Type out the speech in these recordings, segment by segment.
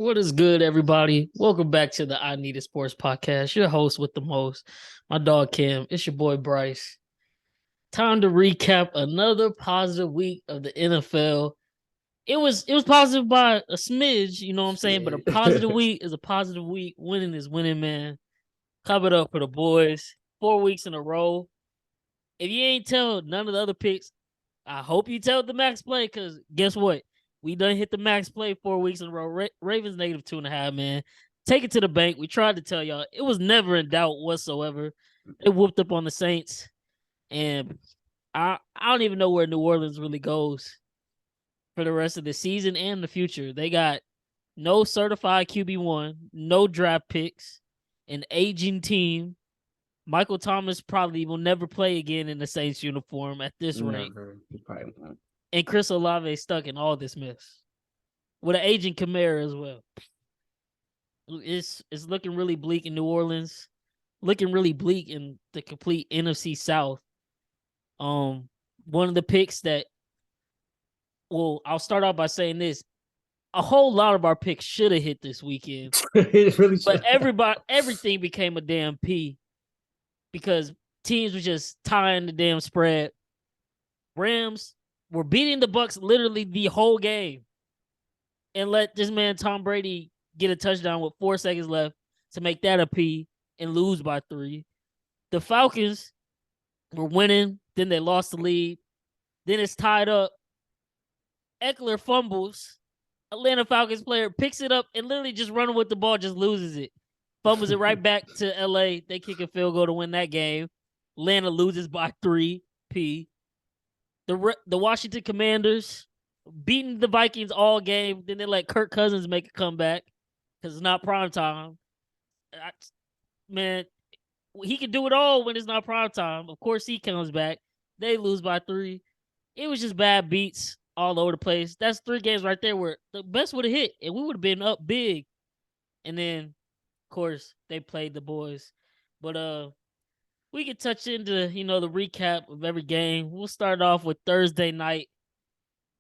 What is good, everybody? Welcome back to the I Need a Sports podcast. Your host with the most, my dog Kam. It's your boy Bryce. Time to recap another positive week of the NFL. It was positive by a smidge, you know what I'm saying? But a positive week is a positive week. Winning is winning, man. Clap it up for the boys. 4 weeks in a row. If you ain't tell none of the other picks, I hope you tell the max play, because guess what? We done hit the max play 4 weeks in a row. Ravens negative 2.5, man. Take it to the bank. We tried to tell y'all. It was never in doubt whatsoever. They whooped up on the Saints. And I don't even know where New Orleans really goes for the rest of the season and the future. They got no certified QB1, no draft picks, an aging team. Michael Thomas probably will never play again in the Saints uniform at this rate. He probably won't. And Chris Olave stuck in all this mess with an aging Kamara as well. It's looking really bleak in New Orleans, looking really bleak in the complete NFC South. One of the picks that, well, I'll start off by saying this: a whole lot of our picks should have hit this weekend, It really but everything became a damn P because teams were just tying the damn spread. Rams were beating the Bucs literally the whole game and let this man Tom Brady get a touchdown with 4 seconds left to make that a P and lose by 3. The Falcons were winning, then they lost the lead. Then it's tied up. Eckler fumbles. Atlanta Falcons player picks it up and literally just running with the ball, just loses it. Fumbles it right back to LA. They kick a field goal to win that game. Atlanta loses by 3 P. The Washington Commanders beating the Vikings all game. Then they let Kirk Cousins make a comeback because it's not prime time. Man, he can do it all when it's not prime time. Of course, he comes back. They lose by 3. It was just bad beats all over the place. That's 3 games right there where the best would have hit, and we would have been up big. And then, of course, they played the boys. But we can touch into, the recap of every game. We'll start off with Thursday night.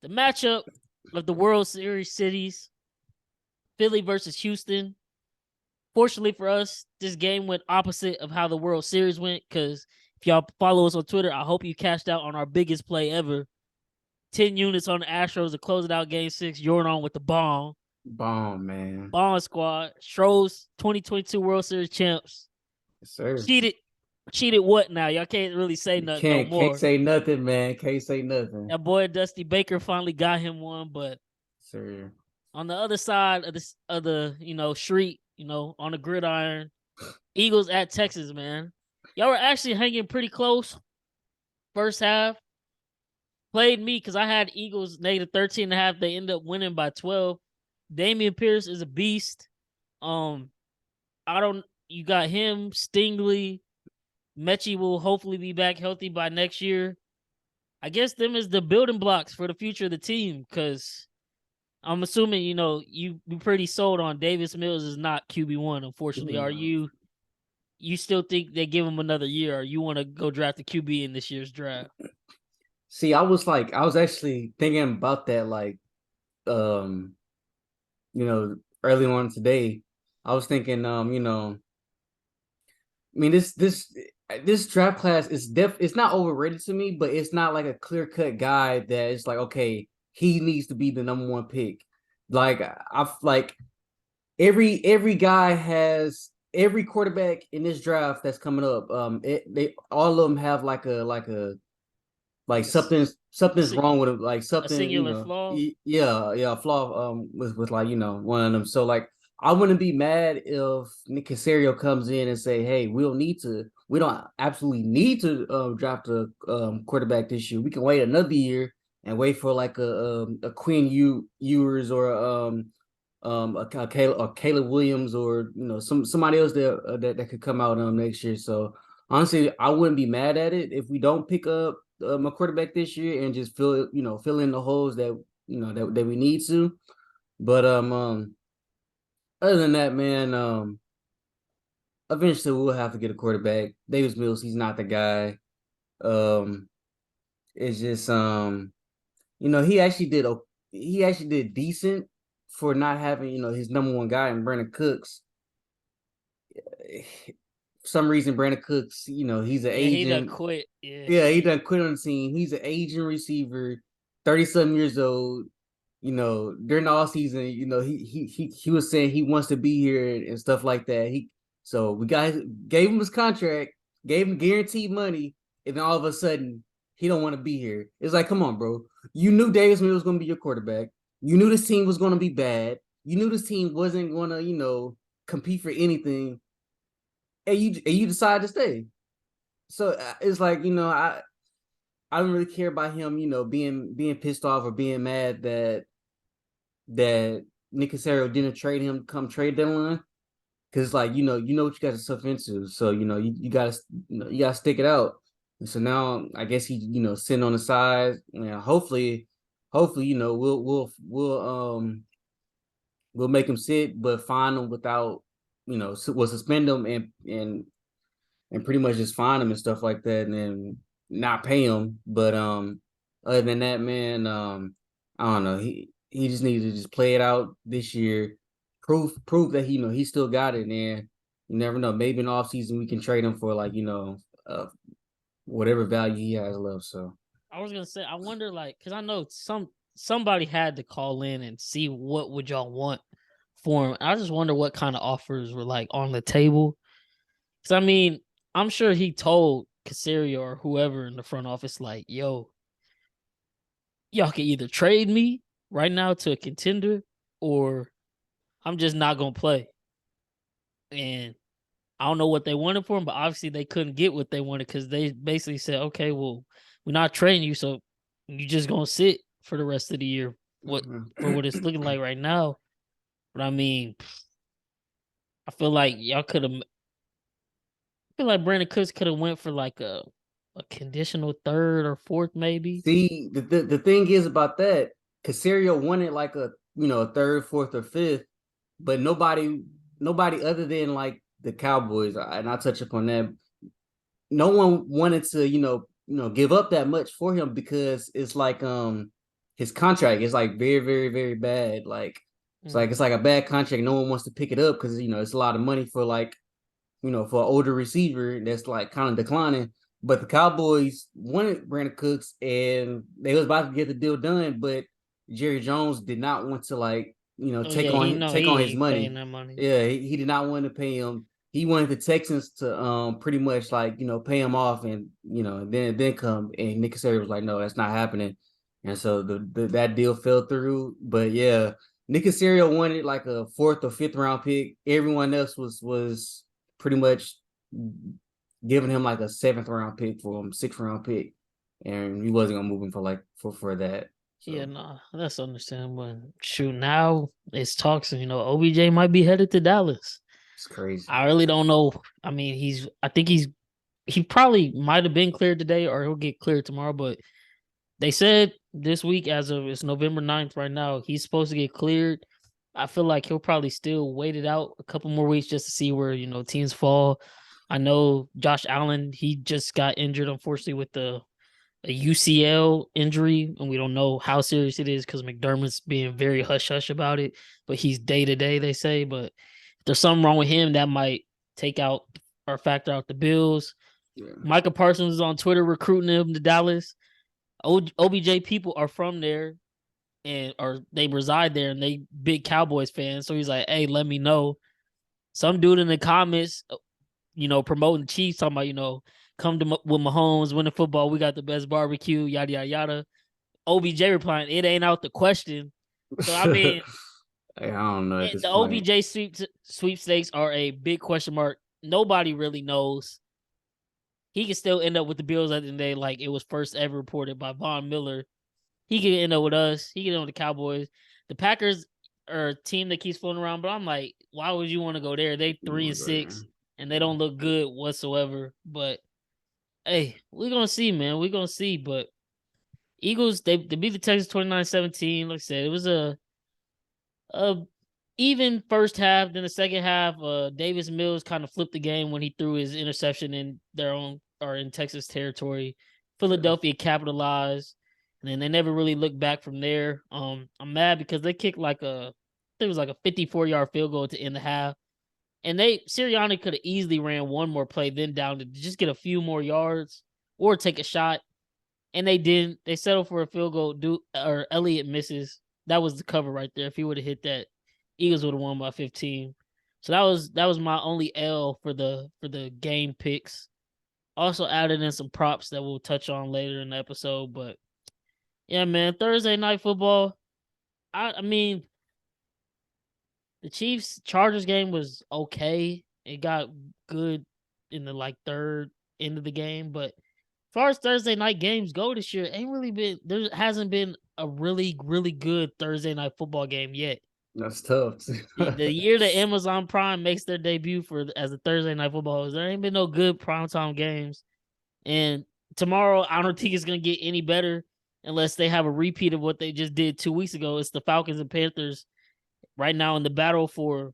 The matchup of the World Series cities, Philly versus Houston. Fortunately for us, this game went opposite of how the World Series went, because if y'all follow us on Twitter, I hope you cashed out on our biggest play ever. 10 units on the Astros to close it out Game 6. Jordan with the bomb. Bomb, man. Bomb squad. Stros, 2022 World Series champs. Yes, sir. Cheated what now? Y'all can't really say nothing no more. Can't say nothing, man. Can't say nothing. That boy Dusty Baker finally got him one, but sir, on the other side of the street, on the gridiron, Eagles at Texas, man. Y'all were actually hanging pretty close first half. Played me because I had Eagles negative 13.5. They end up winning by 12. Damian Pierce is a beast. You got him, Stingley. Mechie will hopefully be back healthy by next year. I guess them is the building blocks for the future of the team, because I'm assuming, you be pretty sold on Davis Mills is not QB1, unfortunately. No. Are you still think they give him another year, or you want to go draft a QB in this year's draft? See, I was actually thinking about that, early on today. I was thinking, this draft class is it's not overrated to me, but it's not like a clear-cut guy that it's like, okay, he needs to be the number 1 pick. Like, every guy has every quarterback in this draft that's coming up. They all of them have something's wrong with him, like something, a singular flaw. Yeah, flaw with one of them. So like, I wouldn't be mad if Nick Caserio comes in and say, "Hey, we don't absolutely need to draft a quarterback this year. We can wait another year and wait for like a Quinn Ewers or Caleb Williams, or somebody else that could come out next year." So honestly, I wouldn't be mad at it if we don't pick up a quarterback this year and just fill in the holes that that we need to. But other than that, man, eventually we'll have to get a quarterback. Davis Mills, he's not the guy. Um, it's just he actually did decent for not having his number one guy in Brandon Cooks. For some reason, Brandon Cooks, he's an Yeah, he done agent. quit. Yeah. Yeah, he done quit on the team. He's an aging receiver, 30-something years old. During the off season, he was saying he wants to be here and stuff like that. So we gave him his contract, gave him guaranteed money, and then all of a sudden he don't want to be here. It's like, come on, bro. You knew Davis Mills was gonna be your quarterback. You knew this team was gonna be bad. You knew this team wasn't gonna, compete for anything, and you decided to stay. So it's like, I don't really care about him, being pissed off or being mad that Nick Casario didn't trade him come trade deadline. Cause like, you know what you got yourself into. So, you gotta you gotta stick it out. And so now I guess he, sitting on the side. Hopefully, we'll make him sit, but fine him without, we'll suspend him and pretty much just fine him and stuff like that, and then not pay him. But other than that, man, I don't know. He just needs to just play it out this year. Prove that he still got it, and you never know. Maybe in off season we can trade him for like whatever value he has left. So I was gonna say, I wonder, like, because I know somebody had to call in and see what would y'all want for him. I just wonder what kind of offers were like on the table. Because I mean, I'm sure he told Casario or whoever in the front office, like, "Yo, y'all can either trade me right now to a contender, or I'm just not gonna play." And I don't know what they wanted for him, but obviously they couldn't get what they wanted because they basically said, "Okay, well, we're not trading you, so you just gonna sit for the rest of the year." What for what it's looking like right now. But I mean, I feel like y'all could have. I feel like Brandon Cooks could have went for like a conditional third or fourth, maybe. see, the thing is about that, Casario wanted like a third, fourth, or fifth, but nobody other than like the Cowboys, and I'll touch upon that. No one wanted to, give up that much for him because it's like his contract is like very, very, very bad. Like it's like a bad contract. No one wants to pick it up because it's a lot of money for like, for an older receiver that's like kind of declining. But the Cowboys wanted Brandon Cooks and they was about to get the deal done, but Jerry Jones did not want to like, Oh yeah, he know take he on his ain't paying money. that money. Yeah, he did not want to pay him. He wanted the Texans to pretty much like, pay him off and then come, and Nick Casario was like, no, that's not happening. And so that deal fell through. But yeah, Nick Casario wanted like a fourth or fifth round pick. Everyone else was pretty much giving him like a seventh round pick for him, sixth round pick, and he wasn't gonna move him for like for that. Yeah, So nah, that's understandable. Shoot, now it's talks. OBJ might be headed to Dallas. it's crazy. I really don't know. I mean, I think he probably might have been cleared today or he'll get cleared tomorrow, but they said this week, as of it's November 9th right now, he's supposed to get cleared. I feel like he'll probably still wait it out a couple more weeks just to see where, teams fall. I know Josh Allen, he just got injured, unfortunately, with a UCL injury, and we don't know how serious it is because McDermott's being very hush hush about it. But he's day to day, they say. But if there's something wrong with him, that might take out or factor out the Bills. Yeah. Micah Parsons is on Twitter recruiting him to Dallas. OBJ people are from there or they reside there and they big Cowboys fans. So he's like, "Hey, let me know." Some dude in the comments, promoting Chiefs, talking about, come to with Mahomes, winning football. We got the best barbecue, yada, yada, yada. OBJ replying, "It ain't out the question." So, I mean, I don't know at this the point. OBJ sweepstakes are a big question mark. Nobody really knows. He can still end up with the Bills at the end of the day, like it was first ever reported by Von Miller. He could end up with us. He could end up with the Cowboys. The Packers are a team that keeps floating around, but I'm like, why would you want to go there? They 3-6 and they don't look good whatsoever. But Hey, we're gonna see, man. We're gonna see. But Eagles, they beat the Texans 29-17. Like I said, it was a even first half. Then the second half, Davis Mills kind of flipped the game when he threw his interception in their own or in Texas territory. Yeah. Philadelphia capitalized, and then they never really looked back from there. I'm mad because they kicked it was like a 54-yard field goal to end the half. And Sirianni could have easily ran one more play, then down to just get a few more yards or take a shot. And they didn't. They settled for a field goal. Or Elliott misses. That was the cover right there. If he would have hit that, Eagles would have won by 15. So that was my only L for the game picks. Also added in some props that we'll touch on later in the episode. But yeah, man, Thursday night football. I mean, the Chiefs Chargers game was okay. It got good in the third end of the game, but as far as Thursday night games go this year, there hasn't been a really, really good Thursday night football game yet. That's tough. The year that Amazon Prime makes their debut as a Thursday night football host, there ain't been no good primetime games. And tomorrow, I don't think it's gonna get any better unless they have a repeat of what they just did 2 weeks ago. It's the Falcons and Panthers right now in the battle for.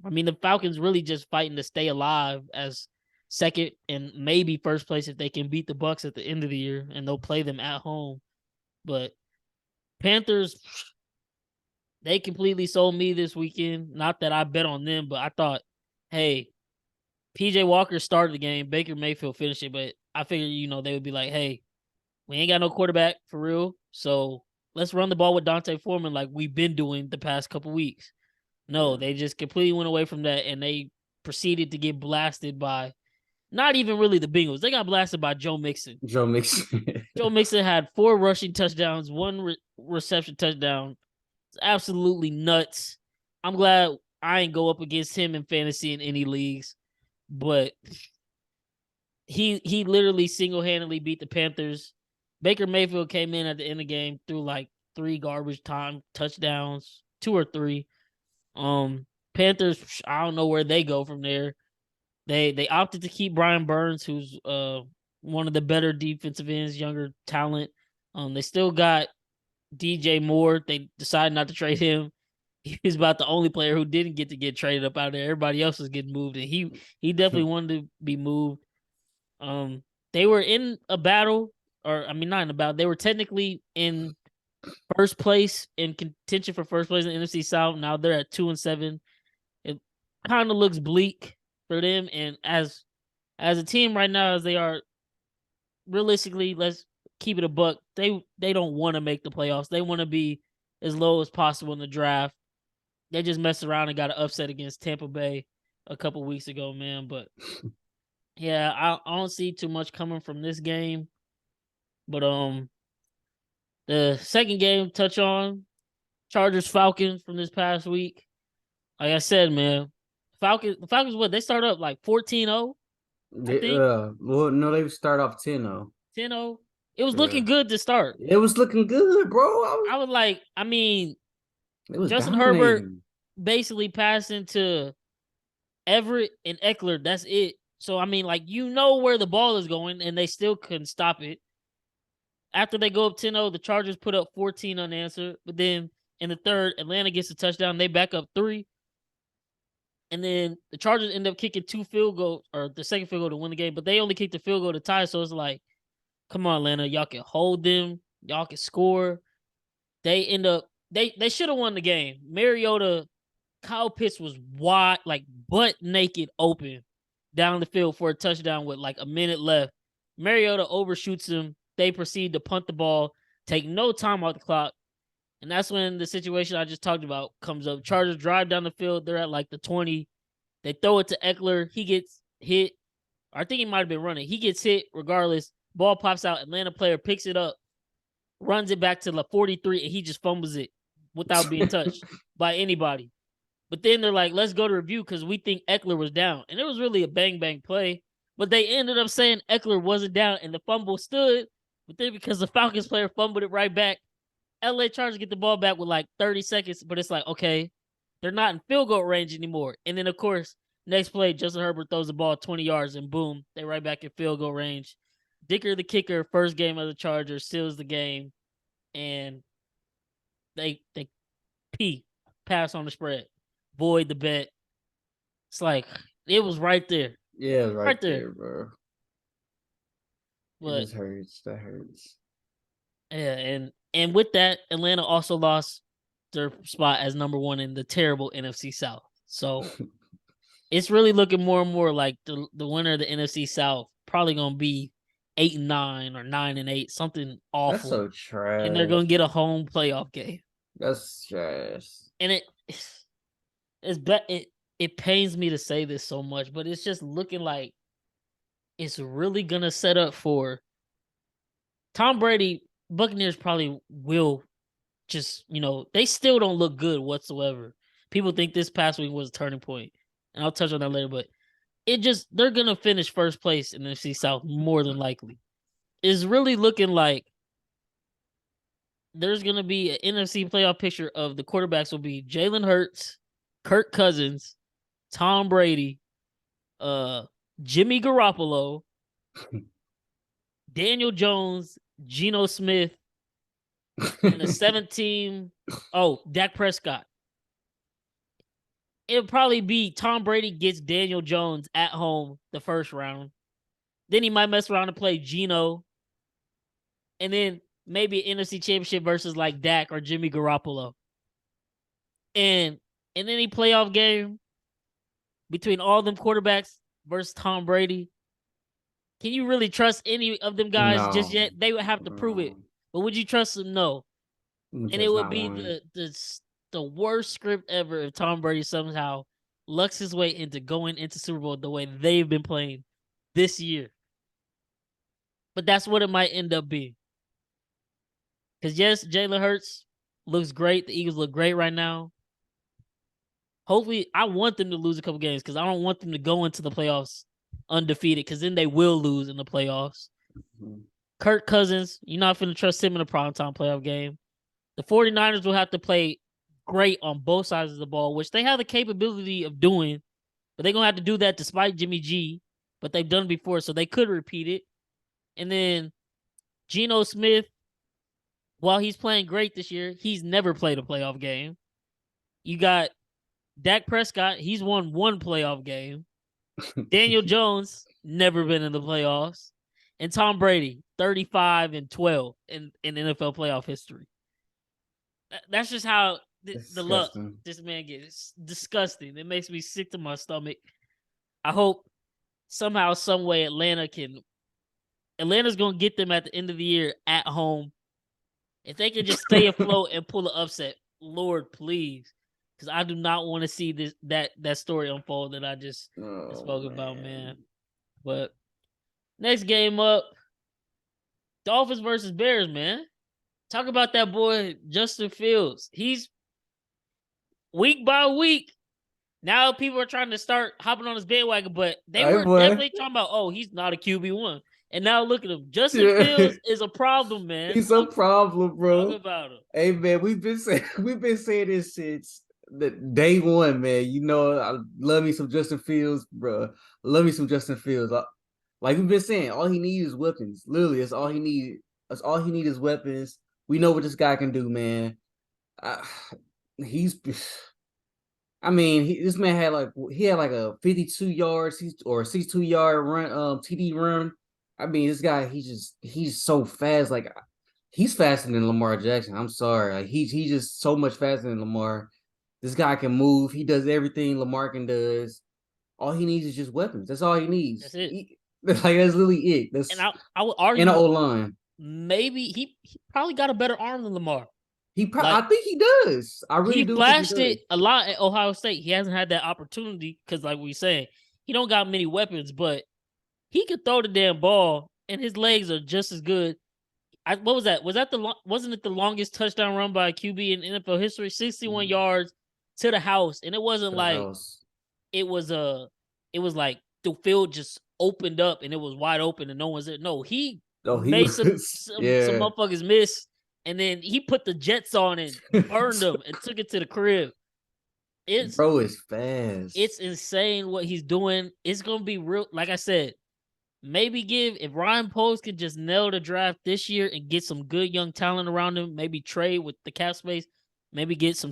I mean, the Falcons really just fighting to stay alive as second and maybe first place if they can beat the Bucs at the end of the year, and they'll play them at home. But Panthers, they completely sold me this weekend. Not that I bet on them, but I thought, hey, PJ Walker started the game, Baker Mayfield finished it, but I figured, they would be like, hey, we ain't got no quarterback for real, so let's run the ball with Dante Foreman like we've been doing the past couple weeks. No, they just completely went away from that, and they proceeded to get blasted by not even really the Bengals. They got blasted by Joe Mixon. Joe Mixon. Joe Mixon had 4 rushing touchdowns, 1 reception touchdown. It's absolutely nuts. I'm glad I ain't go up against him in fantasy in any leagues, but he literally single-handedly beat the Panthers. Baker Mayfield came in at the end of the game, threw like 3 garbage time touchdowns, 2 or 3. Panthers, I don't know where they go from there. They opted to keep Brian Burns, who's one of the better defensive ends, younger talent. They still got DJ Moore. They decided not to trade him. He was about the only player who didn't get to get traded up out of there. Everybody else was getting moved, and he definitely wanted to be moved. They were in a battle, or I mean, not in a battle. They were technically in first place, in contention for first place in the NFC South. Now they're at 2-7. It kind of looks bleak for them, and as a team right now, as they are, realistically, let's keep it a buck. They don't want to make the playoffs. They want to be as low as possible in the draft. They just messed around and got an upset against Tampa Bay a couple weeks ago, man. But yeah, I don't see too much coming from this game. But the second game, touch on Chargers Falcons from this past week. Like I said, man, the Falcons what? They start up like 14-0, I think. Well, no, they start off 10-0. 10-0. It was Yeah. looking good to start. It was looking good, bro. I was like, I mean, It was Justin Herbert dominating. basically passing to Everett and Eckler. That's it. So I mean, like, where the ball is going, and they still couldn't stop it. After they go up 10-0, the Chargers put up 14 unanswered. But then in the third, Atlanta gets a touchdown. They back up 3. And then the Chargers end up kicking 2 field goals, or the second field goal to win the game. But they only kicked the field goal to tie. So it's like, come on, Atlanta. Y'all can hold them. Y'all can score. They end up, they should have won the game. Mariota, Kyle Pitts was wide, like butt naked open down the field for a touchdown with like a minute left. Mariota overshoots him. They proceed to punt the ball, take no time off the clock. And that's when the situation I just talked about comes up. Chargers drive down the field. They're at like the 20. They throw it to Eckler. He gets hit. I think he might have been running. He gets hit regardless. Ball pops out. Atlanta player picks it up, runs it back to the 43, and he just fumbles it without being touched by anybody. But then they're like, let's go to review because we think Eckler was down. And it was really a bang-bang play. But they ended up saying Eckler wasn't down and the fumble stood. But then because the Falcons player fumbled it right back, LA Chargers get the ball back with like 30 seconds. But it's like, okay, they're not in field goal range anymore. And then, of course, next play, Justin Herbert throws the ball 20 yards and boom, they're right back in field goal range. Dicker the kicker, first game of the Chargers, seals the game, and they pass on the spread, void the bet. It's like it was right there, Yeah, right right there. there, bro. It But just hurts. That hurts. yeah, and with that, Atlanta also lost their spot as number one in the terrible NFC South. So it's really looking more and more like the winner of the NFC South probably gonna be 8-9 or 9-8, something That's awful, so and they're trash. gonna get a home playoff game. That's trash. And it pains me to say this so much, but it's just looking like it's really gonna set up for Tom Brady. Buccaneers probably will just, they still don't look good whatsoever. People think this past week was a turning point, and I'll touch on that later. But they're gonna finish first place in the NFC South more than likely. It's really looking like there's gonna be an NFC playoff picture of the quarterbacks will be Jalen Hurts, Kirk Cousins, Tom Brady, Jimmy Garoppolo, Daniel Jones, Geno Smith, and the 17. Oh, Dak Prescott. It'll probably be Tom Brady gets Daniel Jones at home the first round. Then he might mess around and play Geno. And then maybe an NFC Championship versus like Dak or Jimmy Garoppolo. And in any playoff game between all them quarterbacks versus Tom Brady, can you really trust any of them guys just No. yet? They would have to prove it. But would you trust them? No. And it Just would not be one. the worst script ever if Tom Brady somehow lucks his way into going into Super Bowl the way they've been playing this year. But that's what it might end up being. Because yes, Jalen Hurts looks great. The Eagles look great right now. Hopefully, I want them to lose a couple games because I don't want them to go into the playoffs undefeated because then they will lose in the playoffs. Mhm. Kirk Cousins, you're not going to trust him in a primetime playoff game. The 49ers will have to play great on both sides of the ball, which they have the capability of doing, but they're going to have to do that despite Jimmy G, but they've done it before, so they could repeat it. And then Geno Smith, while he's playing great this year, he's never played a playoff game. You got Dak Prescott, he's won one playoff game. Daniel Jones, never been in the playoffs. And Tom Brady, 35-12 in NFL playoff history. That's just how the luck Disgusting. this man gets. Disgusting. It makes me sick to my stomach. I hope somehow, some way, Atlanta's gonna get them at the end of the year at home. If they can just stay afloat and pull an upset, Lord, please, because I do not want to see that story unfold that I just spoke about, man. But next game up, Dolphins versus Bears, man. Talk about that boy Justin Fields. He's week by week. Now people are trying to start hopping on his bandwagon, but they were definitely talking about, oh, he's not a QB1. And now look at him. Justin Fields is a problem, man. He's a problem, bro. Talk about him. Hey man, we've been saying this since the day one, man. You know, I love me some Justin Fields, bro. Love me some Justin Fields. Like we've been saying, all he needs is weapons. Literally, that's all he needs. That's all he needs is weapons. We know what this guy can do, man. He's I mean, this man had like a 52 yards or 62-yard run, TD run. I mean, this guy, he's so fast. Like he's faster than Lamar Jackson. I'm sorry, like he's just so much faster than Lamar. This guy can move. He does everything Lamar can does. All he needs is just weapons. That's all he needs. That's it. That's literally it. That's and I would in argue an O line. maybe he probably got a better arm than Lamar. I think he does. I really He do think he flashed does. it a lot at Ohio State. He hasn't had that opportunity because, like we saying, he don't got many weapons, but he could throw the damn ball, and his legs are just as good. What was that? Wasn't it the longest touchdown run by a QB in NFL history? 61 yards to the house, and it wasn't like it was like the field just opened up and it was wide open and no one's there. No, he made some motherfuckers miss, and then he put the Jets on and burned them and took it to the crib. Bro is fast. It's insane what he's doing. It's gonna be real. Like I said, maybe if Ryan Poles could just nail the draft this year and get some good young talent around him, maybe trade with the cap space, maybe get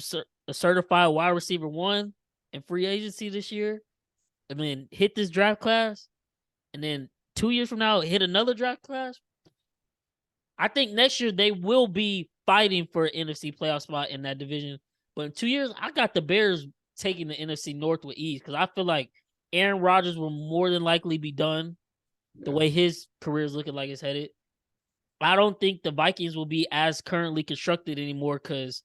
a certified wide receiver one in free agency this year, and then hit this draft class, and then 2 years from now hit another draft class. I think next year they will be fighting for an NFC playoff spot in that division. But in 2 years, I got the Bears taking the NFC North with ease because I feel like Aaron Rodgers will more than likely be done the way his career is looking like it's headed. I don't think the Vikings will be as currently constructed anymore because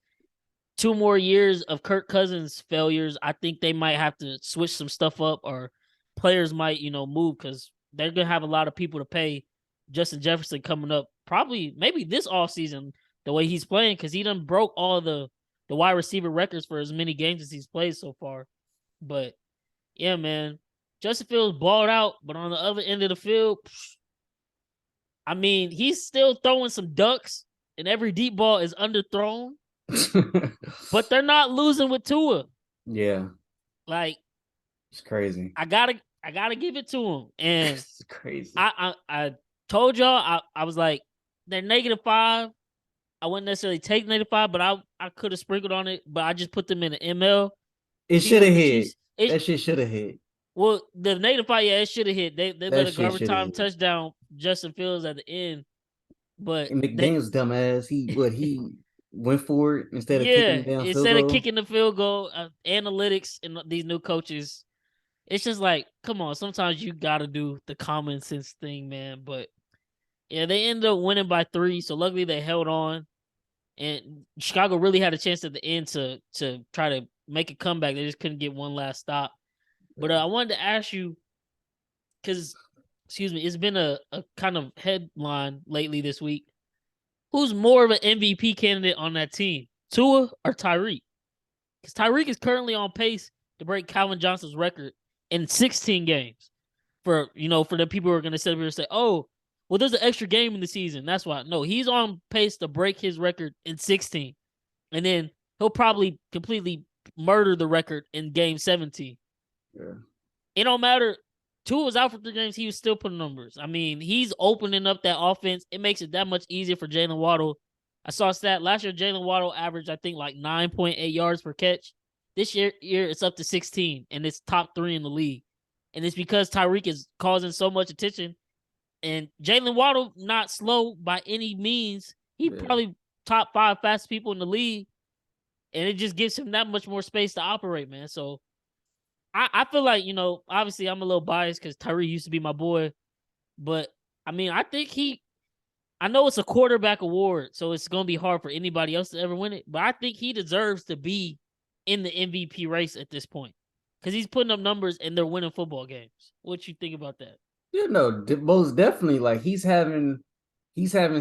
2 more years of Kirk Cousins failures, I think they might have to switch some stuff up or players might, move because they're going to have a lot of people to pay. Justin Jefferson coming up probably maybe this offseason the way he's playing because he done broke all the wide receiver records for as many games as he's played so far. But yeah, man, Justin Fields balled out, but on the other end of the field, I mean, he's still throwing some ducks and every deep ball is underthrown. But they're not losing with Tua. Yeah. Like it's crazy. I gotta give it to him. And it's crazy. I told y'all I was like, they're -5. I wouldn't necessarily take -5, but I could have sprinkled on it, but I just put them in an ML. It should have hit. That shit should have hit. Well, the -5, yeah, it should have hit. They let a garbage time touchdown Justin Fields at the end. But McDaniel's dumbass, he went for it instead of kicking the damn field goal. Kicking the field goal, analytics and these new coaches. It's just like, come on, sometimes you gotta do the common sense thing, man. But yeah, they ended up winning by 3, so luckily they held on. And Chicago really had a chance at the end to try to make a comeback. They just couldn't get one last stop. But I wanted to ask you, because, it's been a kind of headline lately this week. Who's more of an MVP candidate on that team, Tua or Tyreek? Because Tyreek is currently on pace to break Calvin Johnson's record in 16 games. For the people who are going to sit up here and say, oh, well, there's an extra game in the season. That's why. No, he's on pace to break his record in 16. And then he'll probably completely murder the record in game 17. Yeah. It don't matter. Tua was out for 3 games. He was still putting numbers. I mean, he's opening up that offense. It makes it that much easier for Jalen Waddle. I saw a stat. Last year, Jalen Waddle averaged, I think, like 9.8 yards per catch. This year it's up to 16, and it's top 3 in the league. And it's because Tyreek is causing so much attention. And Jalen Waddle, not slow by any means. He probably top 5 fastest people in the league. And it just gives him that much more space to operate, man. So I feel like, obviously I'm a little biased because Tyreek used to be my boy. But, I mean, I think I know it's a quarterback award, so it's going to be hard for anybody else to ever win it. But I think he deserves to be in the MVP race at this point because he's putting up numbers and they're winning football games. What you think about that? Yeah, no, most definitely. Like he's having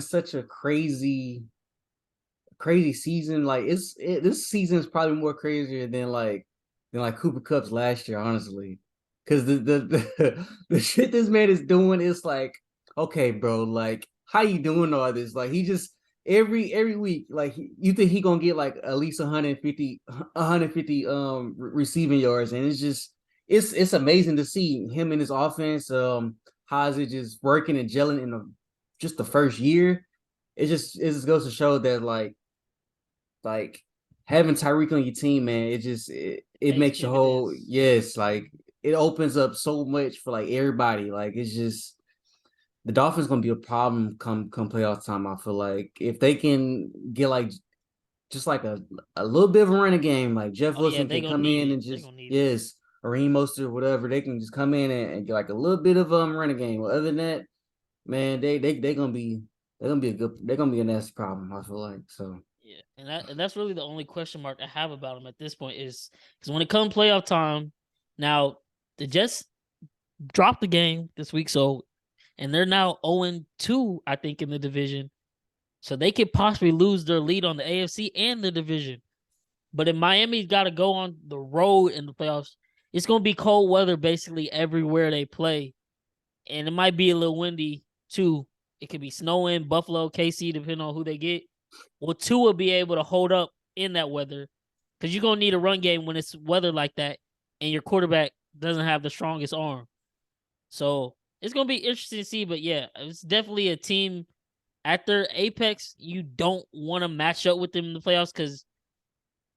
such a crazy season. Like this season is probably more crazier than Cooper Kupp's last year, honestly. Because the shit this man is doing is like, okay, bro, like how you doing all this? Like he just every week, like you think he gonna get like at least 150 receiving yards, and it's amazing to see him in his offense. How is it just working and gelling in just the first year? It just goes to show that like having Tyreek on your team, man, it makes your whole like it opens up so much for like everybody. Like it's just the Dolphins gonna be a problem come playoff time. I feel like if they can get like just like a little bit of a running game, like Jeff Wilson can come in and just or Raheem Mostert or whatever, they can just come in and get like a little bit of running game. Well, other than that, man, they're gonna be a nasty problem. I feel like so. Yeah, and that's really the only question mark I have about them at this point is because when it comes playoff time, now the Jets dropped the game this week, and they're now 0-2, I think, in the division. So they could possibly lose their lead on the AFC and the division. But if Miami's got to go on the road in the playoffs, it's going to be cold weather basically everywhere they play. And it might be a little windy, too. It could be snowing, Buffalo, KC, depending on who they get. Will Tua be able to hold up in that weather? Because you're going to need a run game when it's weather like that and your quarterback doesn't have the strongest arm. So it's gonna be interesting to see. But yeah, it's definitely a team at their apex. You don't want to match up with them in the playoffs because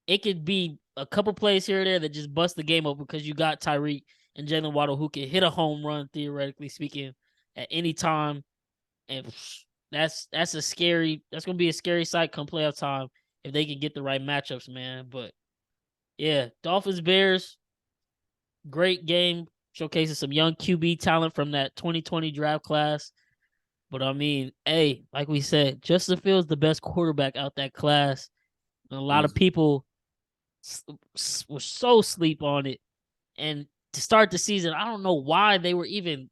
it could be a couple plays here or there that just bust the game up because you got Tyreek and Jalen Waddle who can hit a home run, theoretically speaking, at any time. And that's gonna be a scary sight come playoff time if they can get the right matchups, man. But yeah, Dolphins Bears, great game, showcasing some young QB talent from that 2020 draft class. But I mean, hey, like we said, Justin Fields the best quarterback out that class. And a lot of Easy. people were so sleep on it. And to start the season, I don't know why they even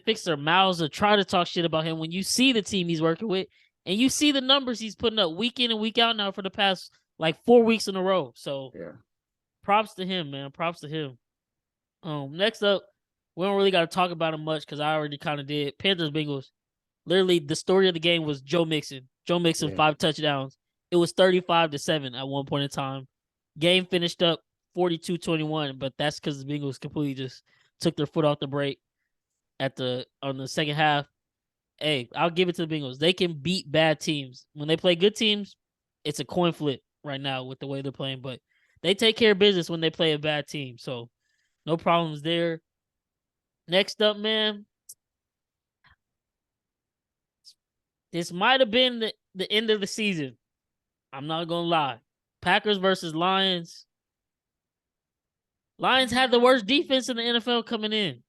fixed their mouths or try to talk shit about him when you see the team he's working with and you see the numbers he's putting up week in and week out now for the past like 4 weeks in a row. So Yeah. props to him, man. Props to him. Next up, we don't really got to talk about him much because I already kind of did. Panthers Bengals. Literally, the story of the game was Joe Mixon. Joe Mixon, 5 touchdowns. It was 35-7 at one point in time. Game finished up 42-21, but that's because the Bengals completely just took their foot off the brake on the second half. Hey, I'll give it to the Bengals. They can beat bad teams. When they play good teams, it's a coin flip right now with the way they're playing, but they take care of business when they play a bad team. So no problems there. Next up, man. This might have been the end of the season. I'm not going to lie. Packers versus Lions. Lions had the worst defense in the NFL coming in.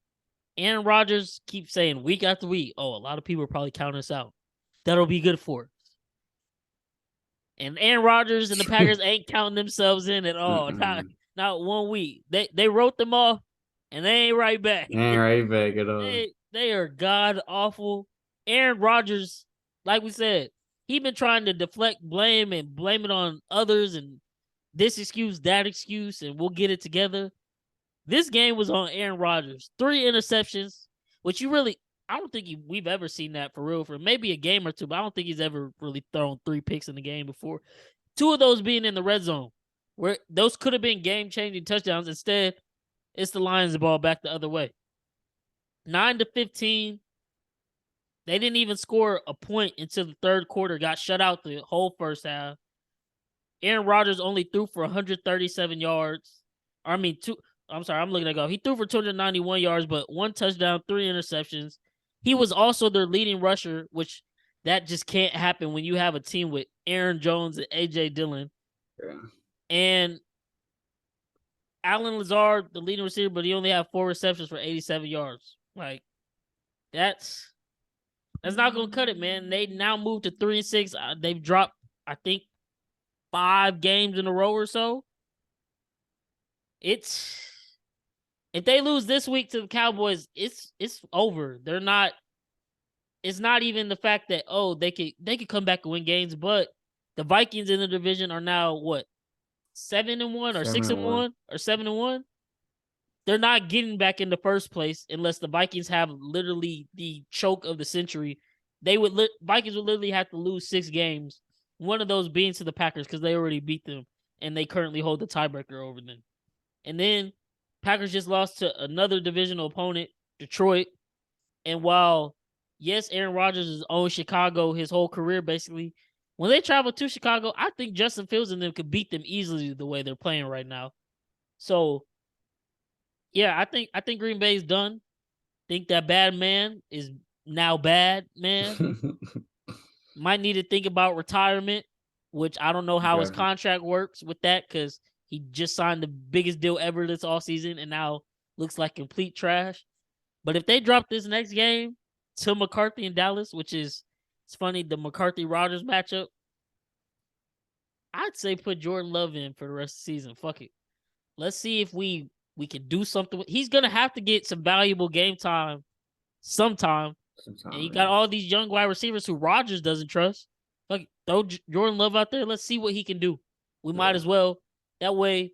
Aaron Rodgers keeps saying week after week, oh, a lot of people are probably counting us out. That'll be good for us. And Aaron Rodgers and the Packers ain't counting themselves in at all. Not 1 week. They wrote them off, and they ain't right back. Ain't right back at all. They are god awful. Aaron Rodgers, like we said, he been trying to deflect blame and blame it on others and this excuse, that excuse, and we'll get it together. This game was on Aaron Rodgers. 3 interceptions, which I don't think we've ever seen that for real. For maybe a game or two, but I don't think he's ever really thrown 3 picks in the game before. 2 of those being in the red zone, where those could have been game-changing touchdowns. Instead, it's the Lions ball back the other way. 9-15. They didn't even score a point until the third quarter. Got shut out the whole first half. Aaron Rodgers only threw for 137 yards. I'm looking at go. He threw for 291 yards, but 1 touchdown, 3 interceptions. He was also their leading rusher, which that just can't happen when you have a team with Aaron Jones and A.J. Dillon. Yeah. And Allen Lazard, the leading receiver, but he only had 4 receptions for 87 yards. Like, that's not going to cut it, man. They now moved to 3-6. They've dropped, I think, 5 games in a row or so. If they lose this week to the Cowboys, it's over. It's not even the fact that they could come back and win games, but the Vikings in the division are now what, 7-1 or 6-1 or 7-1. They're not getting back in the first place unless the Vikings have literally the choke of the century. Vikings would literally have to lose 6 games, one of those being to the Packers because they already beat them and they currently hold the tiebreaker over them. And then Packers just lost to another divisional opponent, Detroit. And while, yes, Aaron Rodgers has owned Chicago his whole career, basically, when they travel to Chicago, I think Justin Fields and them could beat them easily the way they're playing right now. So, yeah, I think Green Bay's done. Think that bad man is now bad man. Might need to think about retirement, which I don't know how his contract works with that because he just signed the biggest deal ever this offseason and now looks like complete trash. But if they drop this next game to McCarthy in Dallas, which is, it's funny, the McCarthy-Rodgers matchup, I'd say put Jordan Love in for the rest of the season. Fuck it. Let's see if we can do something. He's going to have to get some valuable game time sometime. And you got all these young wide receivers who Rodgers doesn't trust. Like, throw Jordan Love out there. Let's see what he can do. We might as well. That way,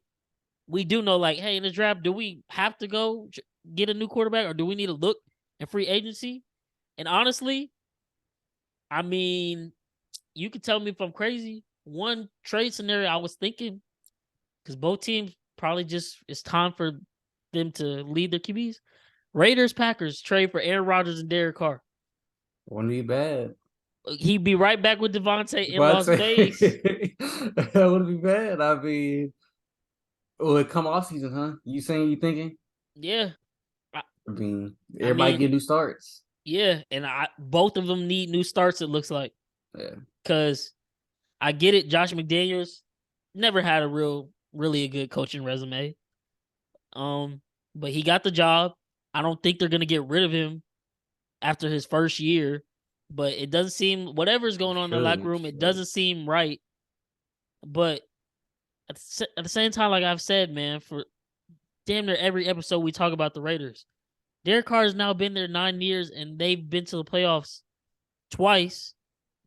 we do know, like, hey, in the draft, do we have to go get a new quarterback or do we need to look in free agency? And honestly, I mean, you can tell me if I'm crazy. One trade scenario I was thinking, because both teams probably just, it's time for them to lead their QBs. Raiders, Packers trade for Aaron Rodgers and Derek Carr. Wouldn't be bad. He'd be right back with Devontae in But Las Vegas. that wouldn't be bad. I mean, will it come off season, huh? You thinking? Yeah. I mean, I everybody mean, get new starts. yeah, and both of them need new starts, it looks like. Yeah. Because I get it, Josh McDaniels never had a really a good coaching resume. But he got the job. I don't think they're gonna get rid of him after his first year. But it doesn't seem whatever's going on in the locker room, it doesn't seem right. But at the same time, like I've said, man, for damn near every episode we talk about the Raiders, Derek Carr has now been there 9 years and they've been to the playoffs twice.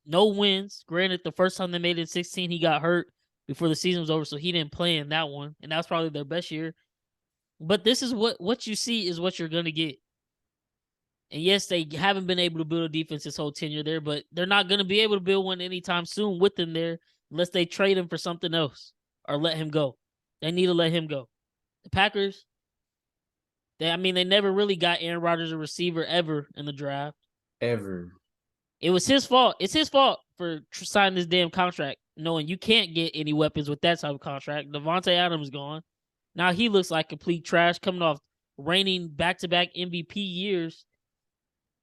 No wins. Granted, the first time they made it in 16, he got hurt before the season was over, so he didn't play in that one, and that was probably their best year. But this is what you see is what you're gonna get. And yes, they haven't been able to build a defense this whole tenure there, but they're not gonna be able to build one anytime soon with him there unless they trade him for something else or let him go. They need to let him go. The Packers, they never really got Aaron Rodgers a receiver ever in the draft. Ever. It was his fault. It's his fault for signing this damn contract, knowing you can't get any weapons with that type of contract. Devontae Adams gone. Now he looks like complete trash coming off reigning back-to-back MVP years.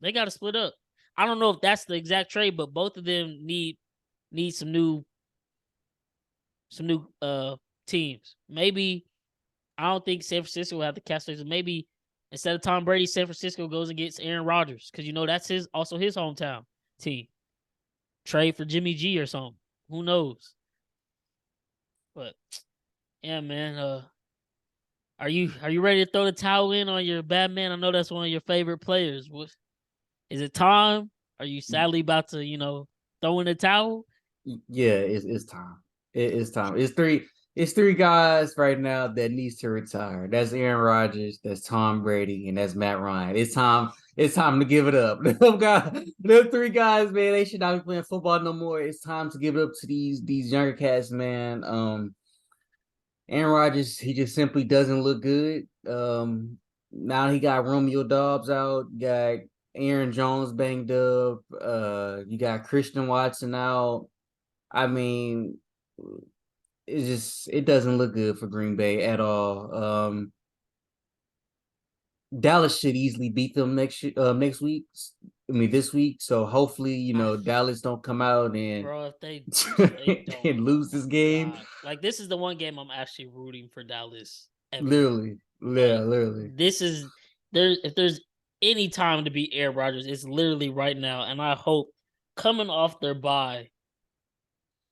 They got to split up. I don't know if that's the exact trade, but both of them need some new teams. Maybe I don't think San Francisco will have the cap space. Maybe instead of Tom Brady, San Francisco goes and gets Aaron Rodgers because that's also his hometown team. Trade for Jimmy G or something. Who knows? But yeah, man. Are you ready to throw the towel in on your Batman? I know that's one of your favorite players. Is it time? Are you sadly about to throw in the towel? Yeah, it's time. It's time. It's three guys right now that needs to retire. That's Aaron Rodgers, that's Tom Brady, and that's Matt Ryan. It's time to give it up. Them three guys, man, they should not be playing football no more. It's time to give it up to these younger cats, man. Aaron Rodgers, he just simply doesn't look good. Now he got Romeo Dobbs out, got Aaron Jones banged up, you got Christian Watson out. I mean, it doesn't look good for Green Bay at all. Dallas should easily beat them next week. This week. So hopefully, Dallas don't come out and bro, if they don't and lose this game. God. Like this is the one game I'm actually rooting for Dallas. Ever. Literally, yeah, literally. This is if there's any time to beat Aaron Rodgers, it's literally right now. And I hope coming off their bye,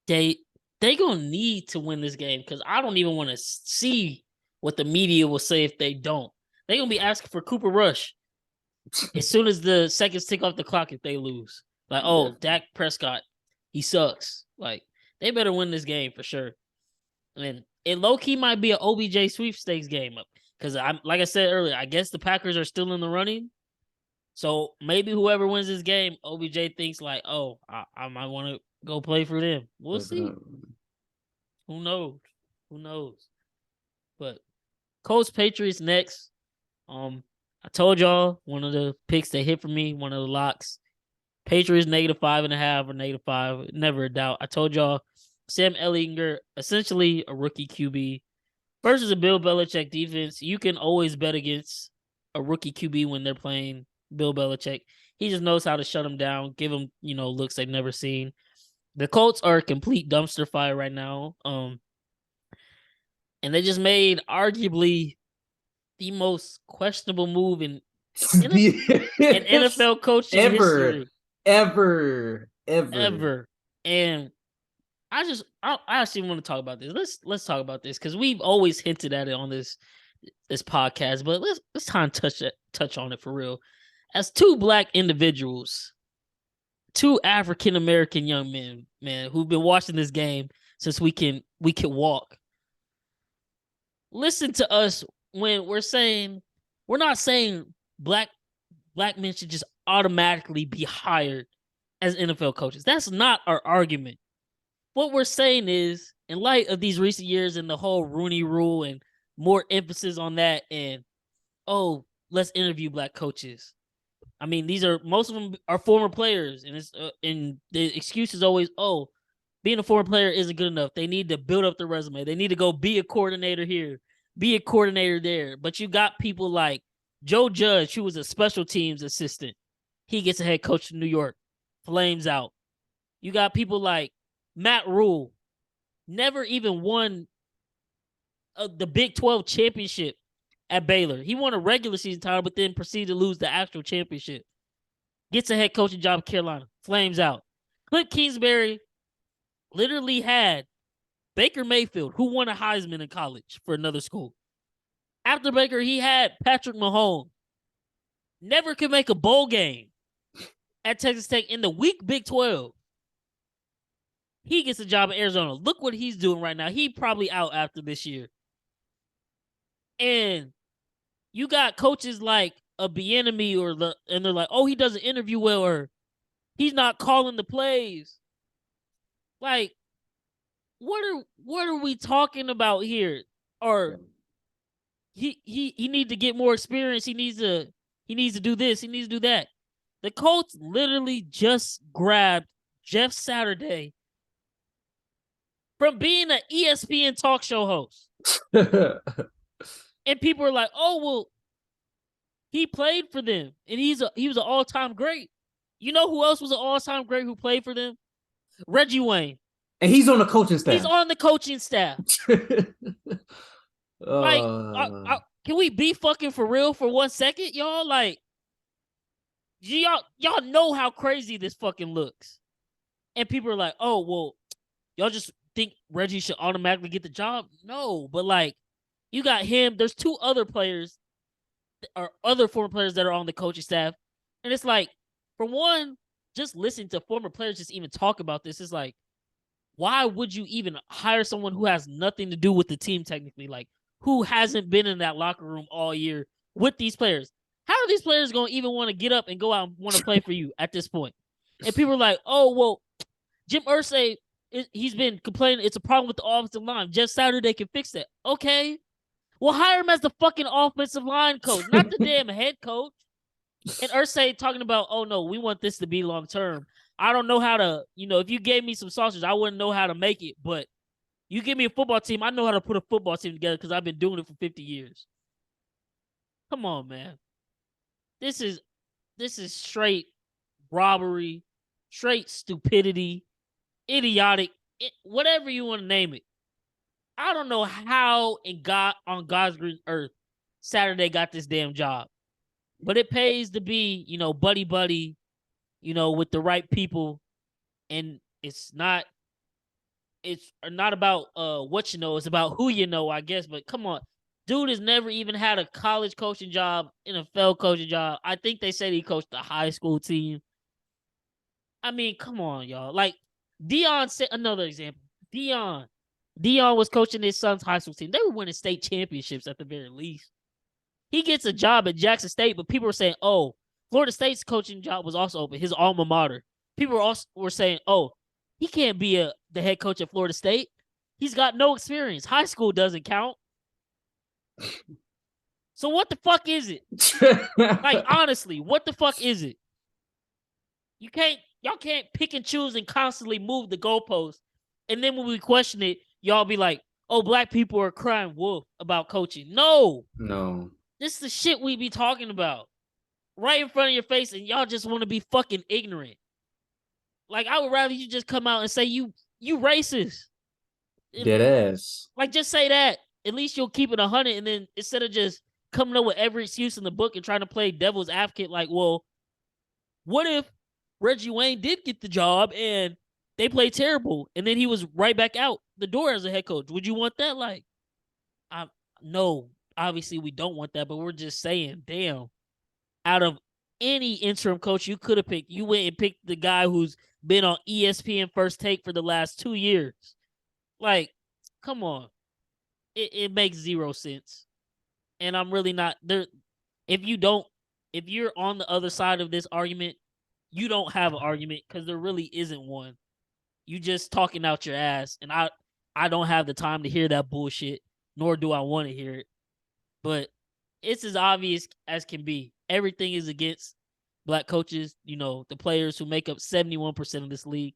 they gonna need to win this game because I don't even want to see what the media will say if they don't. They're gonna be asking for Cooper Rush as soon as the seconds tick off the clock if they lose. Like, oh, Dak Prescott, he sucks. Like, they better win this game for sure. And it low key might be an OBJ sweepstakes game up because like I said earlier, I guess the Packers are still in the running. So maybe whoever wins this game, OBJ thinks like, oh, I might want to go play for them. We'll see. Who knows? But Colts Patriots next. I told y'all one of the picks that hit for me, one of the locks. Patriots -5.5 or -5, never a doubt. I told y'all Sam Ehlinger, essentially a rookie QB versus a Bill Belichick defense. You can always bet against a rookie QB when they're playing Bill Belichick. He just knows how to shut them down, give them, looks they've never seen. The Colts are a complete dumpster fire right now. And they just made arguably the most questionable move in NFL coaching history. Ever. And I actually want to talk about this. Let's talk about this because we've always hinted at it on this podcast, but let's kind of touch on it for real. As two black individuals, two African American young men, man, who've been watching this game since we can walk. Listen to us when we're not saying black men should just automatically be hired as NFL coaches. That's not our argument. What we're saying is, in light of these recent years and the whole Rooney Rule and more emphasis on that, and let's interview black coaches. I mean, most of them are former players, and the excuse is always, oh, being a former player isn't good enough. They need to build up their resume. They need to go be a coordinator here, be a coordinator there. But you got people like Joe Judge, who was a special teams assistant. He gets a head coach in New York, flames out. You got people like Matt Rule, never even won the Big 12 championship at Baylor. He won a regular season title, but then proceeded to lose the actual championship. Gets a head coaching job in Carolina, flames out. Cliff Kingsbury literally had Baker Mayfield, who won a Heisman in college for another school. After Baker, he had Patrick Mahomes. Never could make a bowl game at Texas Tech in the weak Big 12. He gets a job in Arizona. Look what he's doing right now. He probably out after this year. And you got coaches like a Bieniemy and they're like, oh, he doesn't interview well, or he's not calling the plays. Like, what are we talking about here? Or he needs to get more experience. He needs to do this. He needs to do that. The Colts literally just grabbed Jeff Saturday from being an ESPN talk show host. And people are like, oh, well, he played for them, and he was an all-time great. You know who else was an all-time great who played for them? Reggie Wayne. And he's on the coaching staff. He's on the coaching staff. Like, can we be fucking for real for 1 second, y'all? Like, y'all know how crazy this fucking looks. And people are like, oh, well, y'all just think Reggie should automatically get the job? No, but like, you got him. There's two other players or other former players that are on the coaching staff. And it's like, for one, just listening to former players just even talk about this is like, why would you even hire someone who has nothing to do with the team technically? Like, who hasn't been in that locker room all year with these players? How are these players going to even want to get up and go out and want to play for you at this point? And people are like, oh, well, Jim Irsay, he's been complaining it's a problem with the offensive line. Jeff Saturday can fix that. Okay. Well, hire him as the fucking offensive line coach, not the damn head coach. And Irsay talking about, oh, no, we want this to be long term. I don't know how to, if you gave me some sausage, I wouldn't know how to make it. But you give me a football team, I know how to put a football team together because I've been doing it for 50 years. Come on, man. This is straight robbery, straight stupidity, idiotic, whatever you want to name it. I don't know how on God's green earth Saturday got this damn job. But it pays to be, buddy, with the right people. And it's not about what you know, it's about who you know, I guess. But come on. Dude has never even had a college coaching job, NFL coaching job. I think they said he coached a high school team. I mean, come on, y'all. Like, Deion said, another example. Deion was coaching his son's high school team. They were winning state championships at the very least. He gets a job at Jackson State, but people were saying, oh, Florida State's coaching job was also open, his alma mater. People were saying, oh, he can't be the head coach at Florida State. He's got no experience. High school doesn't count. So what the fuck is it? Like, honestly, what the fuck is it? Y'all can't pick and choose and constantly move the goalposts. And then when we question it, y'all be like, oh, black people are crying wolf about coaching. No. This is the shit we be talking about. Right in front of your face, and y'all just want to be fucking ignorant. Like, I would rather you just come out and say you racist. Dead ass. Like, just say that. At least you'll keep it 100, and then instead of just coming up with every excuse in the book and trying to play devil's advocate, like, well, what if Reggie Wayne did get the job and they played terrible, and then he was right back out the door as a head coach? Would you want that? Like, no, obviously we don't want that, but we're just saying, damn, out of any interim coach you could have picked, you went and picked the guy who's been on ESPN First Take for the last 2 years. Like, come on. It makes zero sense. And I'm really not there. If you're on the other side of this argument, you don't have an argument because there really isn't one. You just talking out your ass. And I don't have the time to hear that bullshit, nor do I want to hear it. But it's as obvious as can be. Everything is against black coaches, the players who make up 71% of this league.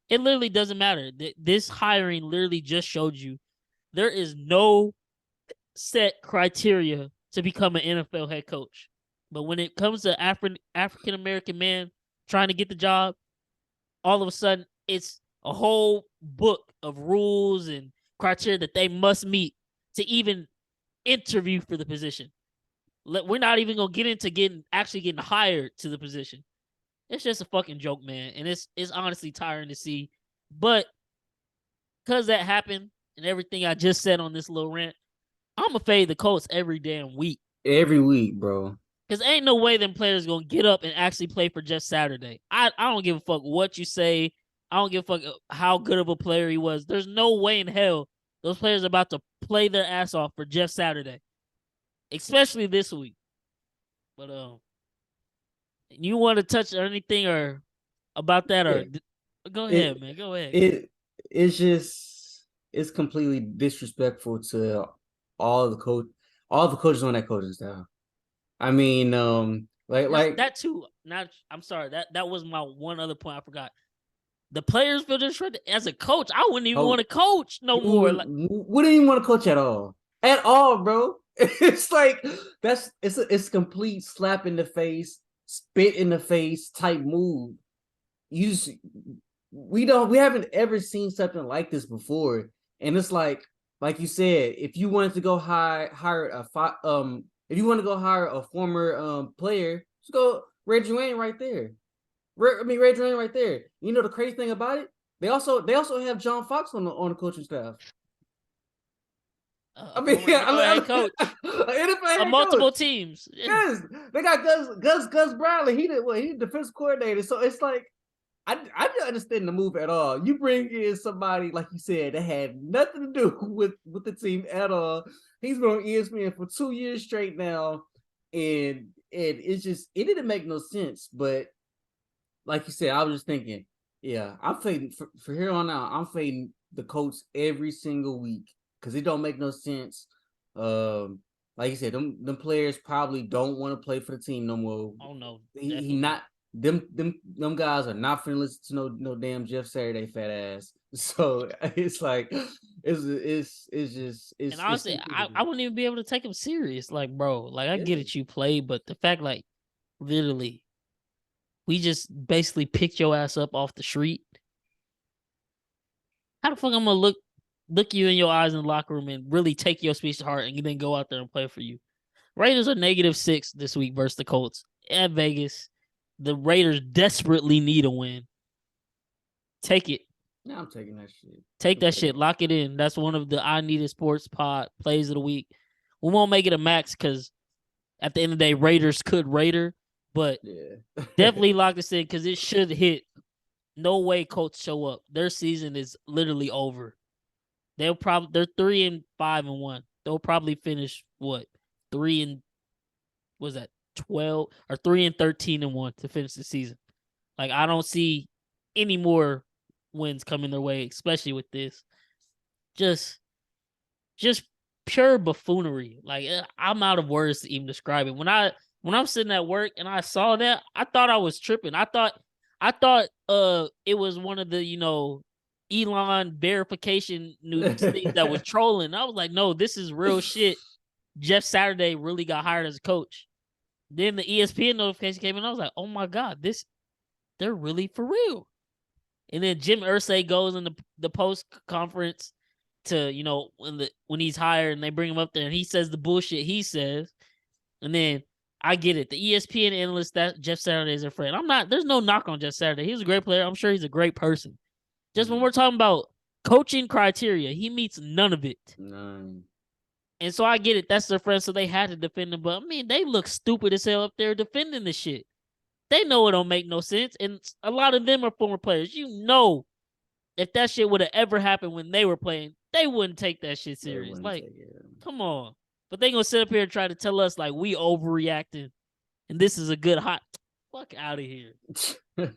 It literally doesn't matter. This hiring literally just showed you there is no set criteria to become an NFL head coach. But when it comes to African American man trying to get the job, all of a sudden it's a whole book of rules and criteria that they must meet to even interview for the position. We're not even gonna get into getting hired to the position. It's just a fucking joke, man, and it's honestly tiring to see. But because that happened and everything I just said on this little rant, I'm gonna fade the Colts every damn week. Every week, bro. Because ain't no way them players gonna get up and actually play for Jeff Saturday. I don't give a fuck what you say. I don't give a fuck how good of a player he was. There's no way in hell those players are about to play their ass off for Jeff Saturday, especially this week. But you want to touch anything or about that or go ahead, man. Go ahead. It's completely disrespectful to all the coaches on that coaching staff. I mean, like that too. Not, I'm sorry. That was my one other point I forgot. The players feel disrespected. As a coach, I wouldn't even want to coach no more. Wouldn't even want to coach at all, bro. It's like it's a complete slap in the face, spit in the face type move. We haven't ever seen something like this before, and it's like you said, if you wanted to go hire if you want to go hire a former player, just go Ray Joanne right there. Ray Joanne right there. You know the crazy thing about it? They also have John Fox on the coaching staff. NFL coach. Multiple teams. Yes, they got Gus Bradley. He did defensive coordinator. So it's like I didn't understand the move at all. You bring in somebody like you said that had nothing to do with the team at all. He's been on ESPN for 2 years straight now, and it didn't make no sense. But like you said, I was just thinking, yeah, I'm fading for here on out. I'm fading the Colts every single week because it don't make no sense. Like you said, them players probably don't want to play for the team no more. Oh no, he not them guys are not finna listen to no damn Jeff Saturday fat ass. So it's like it's just and honestly, I wouldn't even be able to take him serious. Like, bro, like I get it, you play, but the fact, like, literally, we just basically picked your ass up off the street. How the fuck I'm gonna look you in your eyes in the locker room and really take your speech to heart and then go out there and play for you? Raiders are -6 this week versus the Colts at Vegas. The Raiders desperately need a win. Take it. Yeah, I'm taking that shit. Take that shit. Lock it in. That's one of the I Needed Sports Pod plays of the week. We won't make it a max because at the end of the day, Raiders could Raider, but definitely lock this in because it should hit. No way Colts show up. Their season is literally over. They're 3-5-1. They'll probably finish 12 or 3-13-1 to finish the season. Like, I don't see any more wins coming their way, especially with this. Just pure buffoonery. Like, I'm out of words to even describe it. When I'm sitting at work and I saw that, I thought I was tripping. I thought it was one of the Elon verification news things that was trolling. I was like, no, this is real shit. Jeff Saturday really got hired as a coach. Then the ESPN notification came in. I was like, oh my God, they're really for real. And then Jim Irsay goes in the post conference to, when he's hired and they bring him up there and he says the bullshit he says. And then I get it. The ESPN analyst that Jeff Saturday is their friend. There's no knock on Jeff Saturday. He's a great player. I'm sure he's a great person. Just when we're talking about coaching criteria, he meets none of it. None. And so I get it. That's their friend, so they had to defend him. But, I mean, they look stupid as hell up there defending the shit. They know it don't make no sense. And a lot of them are former players. If that shit would have ever happened when they were playing, they wouldn't take that shit serious. Like, come on. But they gonna sit up here and try to tell us, like, we overreacting. And this is a good hot... Fuck out of here. But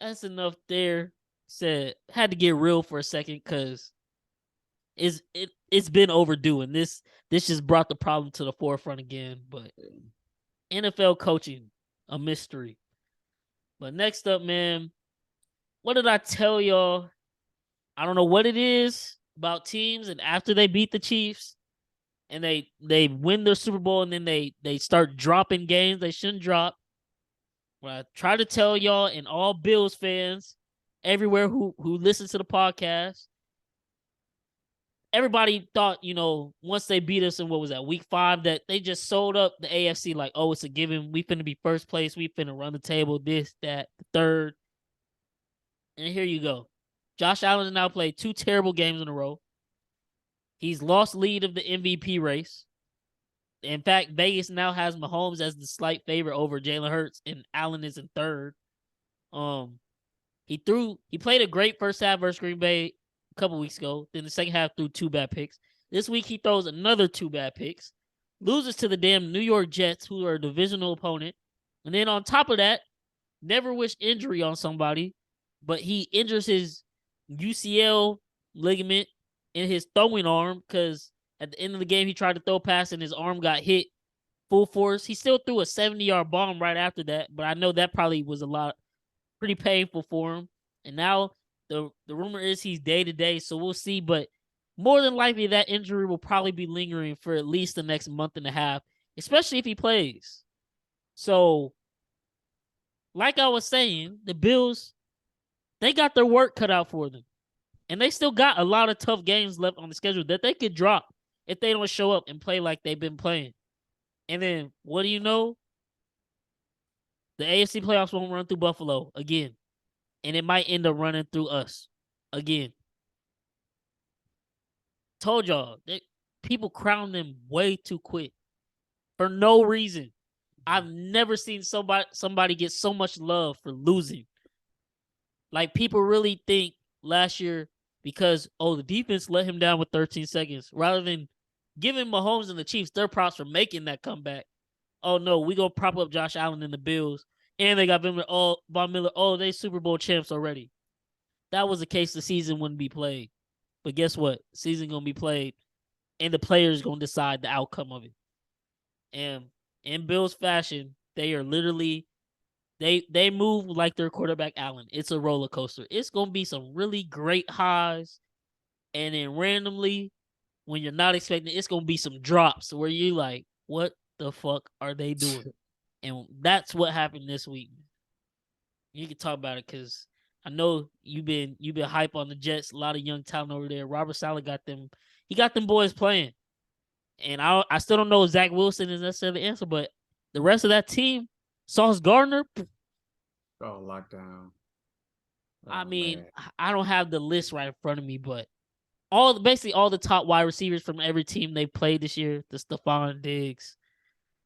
that's enough there. Had to get real for a second because It's been overdue, and this just brought the problem to the forefront again. But NFL coaching, a mystery. But next up, man, what did I tell y'all? I don't know what it is about teams, and after they beat the Chiefs and they win their Super Bowl, and then they start dropping games they shouldn't drop. What I try to tell y'all and all Bills fans everywhere who listen to the podcast, everybody thought, once they beat us in what was that, week 5, that they just sold up the AFC like, oh, it's a given. We finna be first place. We finna run the table, this, that, the third. And here you go. Josh Allen has now played 2 terrible games in a row. He's lost lead of the MVP race. In fact, Vegas now has Mahomes as the slight favorite over Jalen Hurts, and Allen is in third. He played a great first half versus Green Bay a couple weeks ago. Then the second half threw 2 bad picks. This week he throws another 2 bad picks. Loses to the damn New York Jets, who are a divisional opponent. And then on top of that, never wish injury on somebody, but he injures his UCL ligament in his throwing arm because at the end of the game he tried to throw a pass and his arm got hit full force. He still threw a 70-yard bomb right after that, but I know that probably was pretty painful for him. And now the rumor is he's day-to-day, so we'll see. But more than likely, that injury will probably be lingering for at least the next month and a half, especially if he plays. So, like I was saying, the Bills, they got their work cut out for them. And they still got a lot of tough games left on the schedule that they could drop if they don't show up and play like they've been playing. And then, what do you know? The AFC playoffs won't run through Buffalo again. And it might end up running through us again. Told y'all, people crown them way too quick for no reason. I've never seen somebody get so much love for losing. Like, people really think last year because, the defense let him down with 13 seconds, rather than giving Mahomes and the Chiefs their props for making that comeback. Oh, no, we going to prop up Josh Allen and the Bills. And they got Von Miller. Oh, they Super Bowl champs already. That was the case, the season wouldn't be played. But guess what? The season going to be played, and the players going to decide the outcome of it. And in Bills fashion, they are literally, they move like their quarterback Allen. It's a roller coaster. It's going to be some really great highs, and then randomly, when you're not expecting, it's going to be some drops where you like, what the fuck are they doing? And that's what happened this week. You can talk about it because I know you've been hype on the Jets. A lot of young talent over there. Robert Saleh got them. He got them boys playing. And I still don't know if Zach Wilson is necessarily the answer, but the rest of that team, Sauce Gardner. Lockdown. I mean, man. I don't have the list right in front of me, but basically all the top wide receivers from every team they played this year. The Stephon Diggs,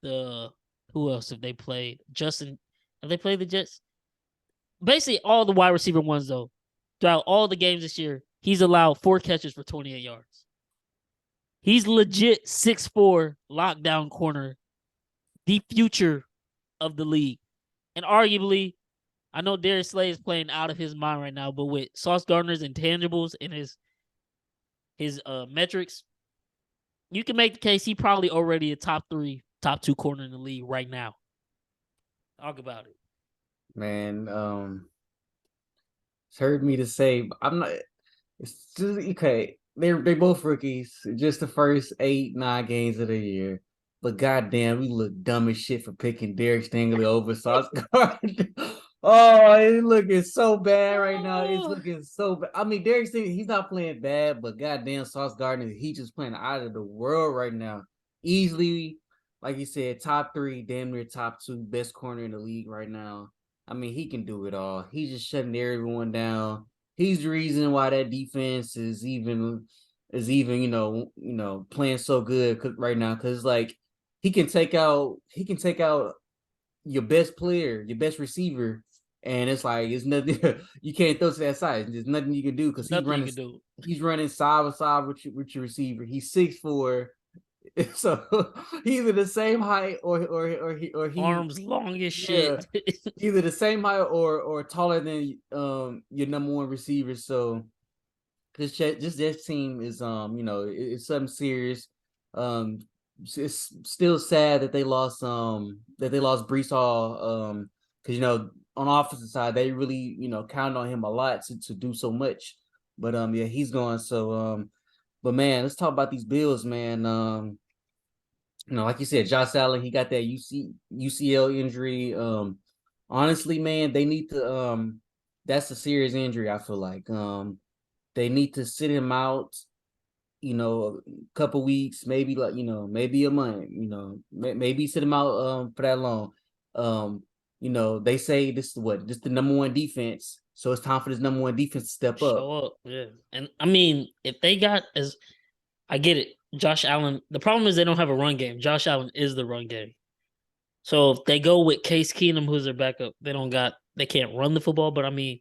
who else have they played? Justin, have they played the Jets? Basically all the wide receiver ones though. Throughout all the games this year, he's allowed 4 catches for 28 yards. He's legit 6'4" lockdown corner, the future of the league. And arguably, I know Darius Slay is playing out of his mind right now, but with Sauce Gardner's intangibles and his metrics, you can make the case he probably already a top 3, top 2 corner in the league right now. Talk about it. Man, it's hurt me to say, I'm not. It's just okay. They both rookies, just the first 8-9 games of the year. But goddamn, we look dumb as shit for picking Derek Stingley over Sauce Gardner. Oh, it's looking so bad right now. It's looking so bad. I mean, Derek Stingley, he's not playing bad, but goddamn, Sauce Gardner, he just playing out of the world right now. Easily, like you said, top 3, damn near top 2, best corner in the league right now. I mean, he can do it all. He's just shutting everyone down. He's the reason why that defense is even playing so good right now, because like he can take out your best player, your best receiver, and it's like it's nothing. You can't throw to that side. There's nothing you can do because he's running side by side with your receiver. He's 6'4", so either the same height or he arms long as shit. Either the same height or taller than your number one receiver. So this team is it's something serious. Um, it's still sad that they lost Brees Hall. Because on the offensive side they really counted on him a lot to do so much. But yeah, he's gone. So but man, let's talk about these Bills, man. Like you said, Josh Allen, he got that UCL injury. Honestly, man, they need to that's a serious injury, I feel like. They need to sit him out, a couple weeks, maybe maybe a month, maybe sit him out for that long. They say this is this the number one defense. So it's time for this number one defense to step up. Show up, yeah. And I mean, if they got I get it, Josh Allen. The problem is they don't have a run game. Josh Allen is the run game. So if they go with Case Keenum, who's their backup, they can't run the football. But I mean,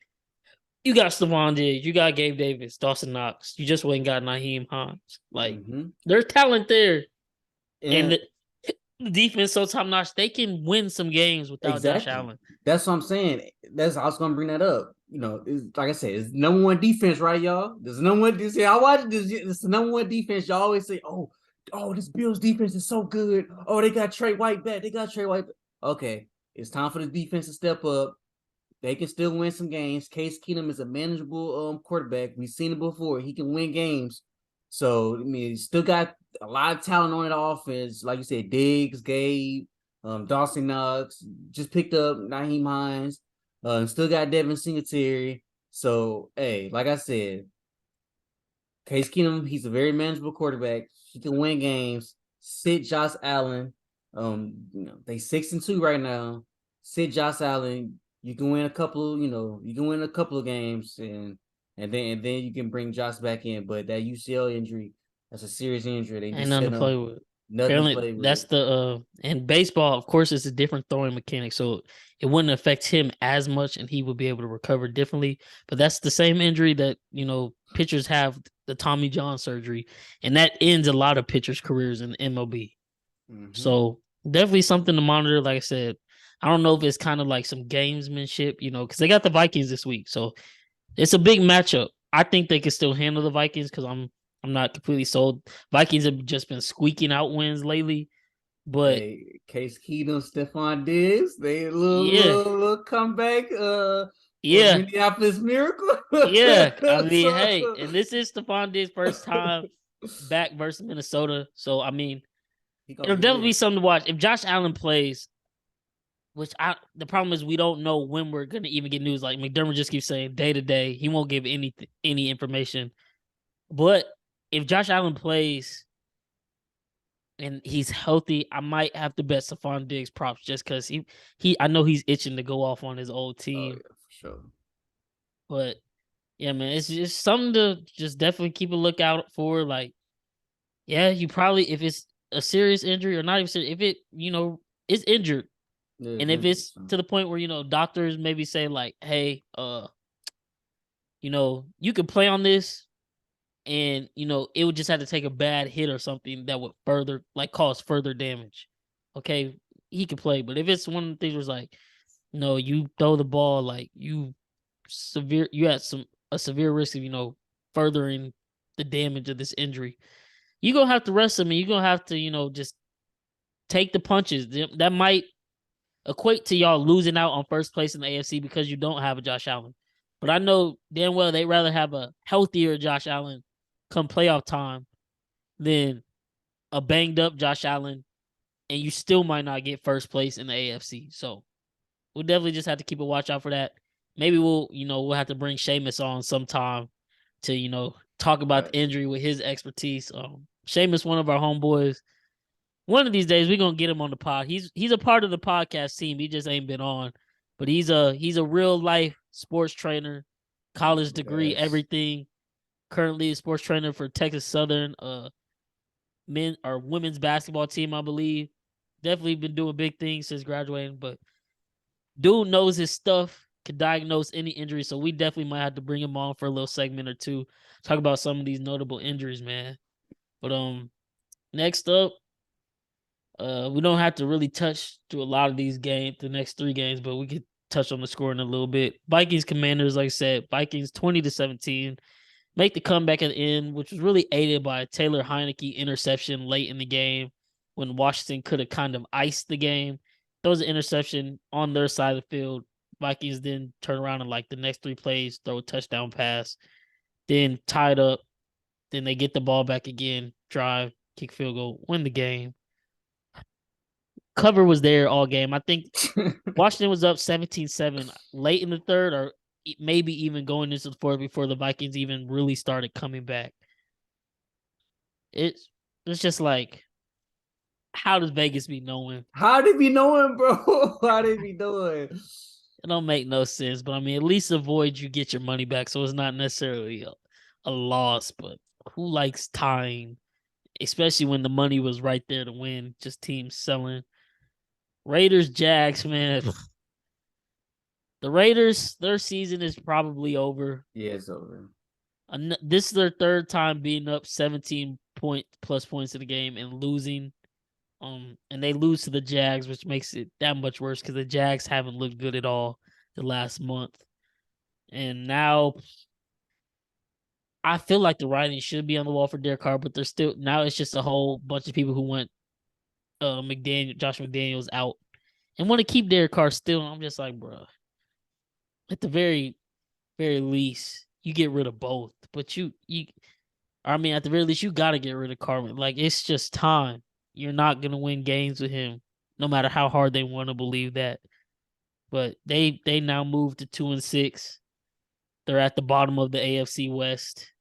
you got Stephon Diggs, you got Gabe Davis, Dawson Knox. You just went and got Naheem Hines. Like there's talent there, and the defense so top notch. They can win some games without Josh Allen. That's what I'm saying. I was gonna bring that up. Like I said, it's number one defense, right, y'all? There's number one. I watch this. It's the number one defense. Y'all always say, "Oh, this Bills defense is so good. Oh, they got Trey White back. They got Trey White back." Okay, it's time for the defense to step up. They can still win some games. Case Keenum is a manageable quarterback. We've seen it before. He can win games. So I mean, he still got a lot of talent on that offense. Like you said, Diggs, Gabe, Dawson Knox, just picked up Naheem Hines. Still got Devin Singletary. So hey, like I said, Case Keenum, he's a very manageable quarterback. He can win games. Sit Josh Allen. They 6-2 right now. Sit Josh Allen. You can win a couple. You can win a couple of games, and then you can bring Josh back in. But that UCL injury, that's a serious injury. They ain't nothing to play with. Nothing to play with. That's the and baseball, of course, it's a different throwing mechanic, so it wouldn't affect him as much, and he would be able to recover differently. But that's the same injury that pitchers have, the Tommy John surgery, and that ends a lot of pitchers' careers in MLB. So definitely something to monitor. Like I said, I don't know if it's kind of like some gamesmanship, because they got the Vikings this week, so it's a big matchup. I think they can still handle the Vikings because I'm not completely sold. Vikings have just been squeaking out wins lately, but Case Keenum, Stephon Diggs, they little comeback. Minneapolis Miracle. Yeah, I mean, hey, and this is Stephon Diggs' first time back versus Minnesota, so I mean, it'll definitely be something to watch. If Josh Allen plays, the problem is we don't know when we're gonna even get news. Like McDermott just keeps saying day to day, he won't give any information. But if Josh Allen plays and he's healthy, I might have to bet Stephon Diggs props just because I know he's itching to go off on his old team. Oh, yeah, for sure. But yeah, man, it's just something to just definitely keep a lookout for. Like, yeah, you probably, if it's a serious injury or not even serious, if it, it's injured. Yeah, and if it's to the point where, doctors maybe say like, hey, you could play on this, and it would just have to take a bad hit or something that would further cause further damage. Okay, he could play, but if it's one of the things where it's like, no, you throw the ball, like you had a severe risk of furthering the damage of this injury, you're gonna have to rest him, and you're gonna have to just take the punches. That might equate to y'all losing out on first place in the AFC because you don't have a Josh Allen. But I know damn well they'd rather have a healthier Josh Allen come playoff time than a banged up Josh Allen, and you still might not get first place in the AFC. So we'll definitely just have to keep a watch out for that. Maybe we'll have to bring Seamus on sometime to talk about the injury with his expertise. Seamus, one of our homeboys. One of these days we're gonna get him on the pod. He's a part of the podcast team. He just ain't been on, but he's a real life sports trainer, college degree, everything. Currently a sports trainer for Texas Southern men or women's basketball team, I believe. Definitely been doing big things since graduating, but dude knows his stuff, can diagnose any injury, so we definitely might have to bring him on for a little segment or two, talk about some of these notable injuries, man. But next up, we don't have to really touch to a lot of these games, the next 3 games, but we could touch on the scoring a little bit. Vikings Commanders, like I said, Vikings 20-17. make the comeback at the end, which was really aided by a Taylor Heineke interception late in the game when Washington could have kind of iced the game. Throws an interception on their side of the field. Vikings then turn around and like the next 3 plays, throw a touchdown pass, then tied up. Then they get the ball back again, drive, kick field goal, win the game. Cover was there all game. I think Washington was up 17-7 late in the third, or maybe even going into the fourth before the Vikings even really started coming back. It's just like, how does Vegas be knowing? How did we knowing, bro? How did we knowing? It don't make no sense. But I mean, at least avoid you get your money back, so it's not necessarily a loss. But who likes tying, especially when the money was right there to win? Just teams selling. Raiders, Jags, man. The Raiders, their season is probably over. Yeah, it's over. This is their third time being up 17 plus points in the game and losing. And they lose to the Jags, which makes it that much worse because the Jags haven't looked good at all the last month. And now I feel like the writing should be on the wall for Derek Carr, but there's still now it's just a whole bunch of people who want Josh McDaniels out and want to keep Derek Carr still. I'm just like, bro, at the very, very least, you get rid of both. But I mean, at the very least, you got to get rid of Carman. Like, it's just time. You're not going to win games with him, no matter how hard they want to believe that. But they now moved to 2-6. They're at the bottom of the AFC West.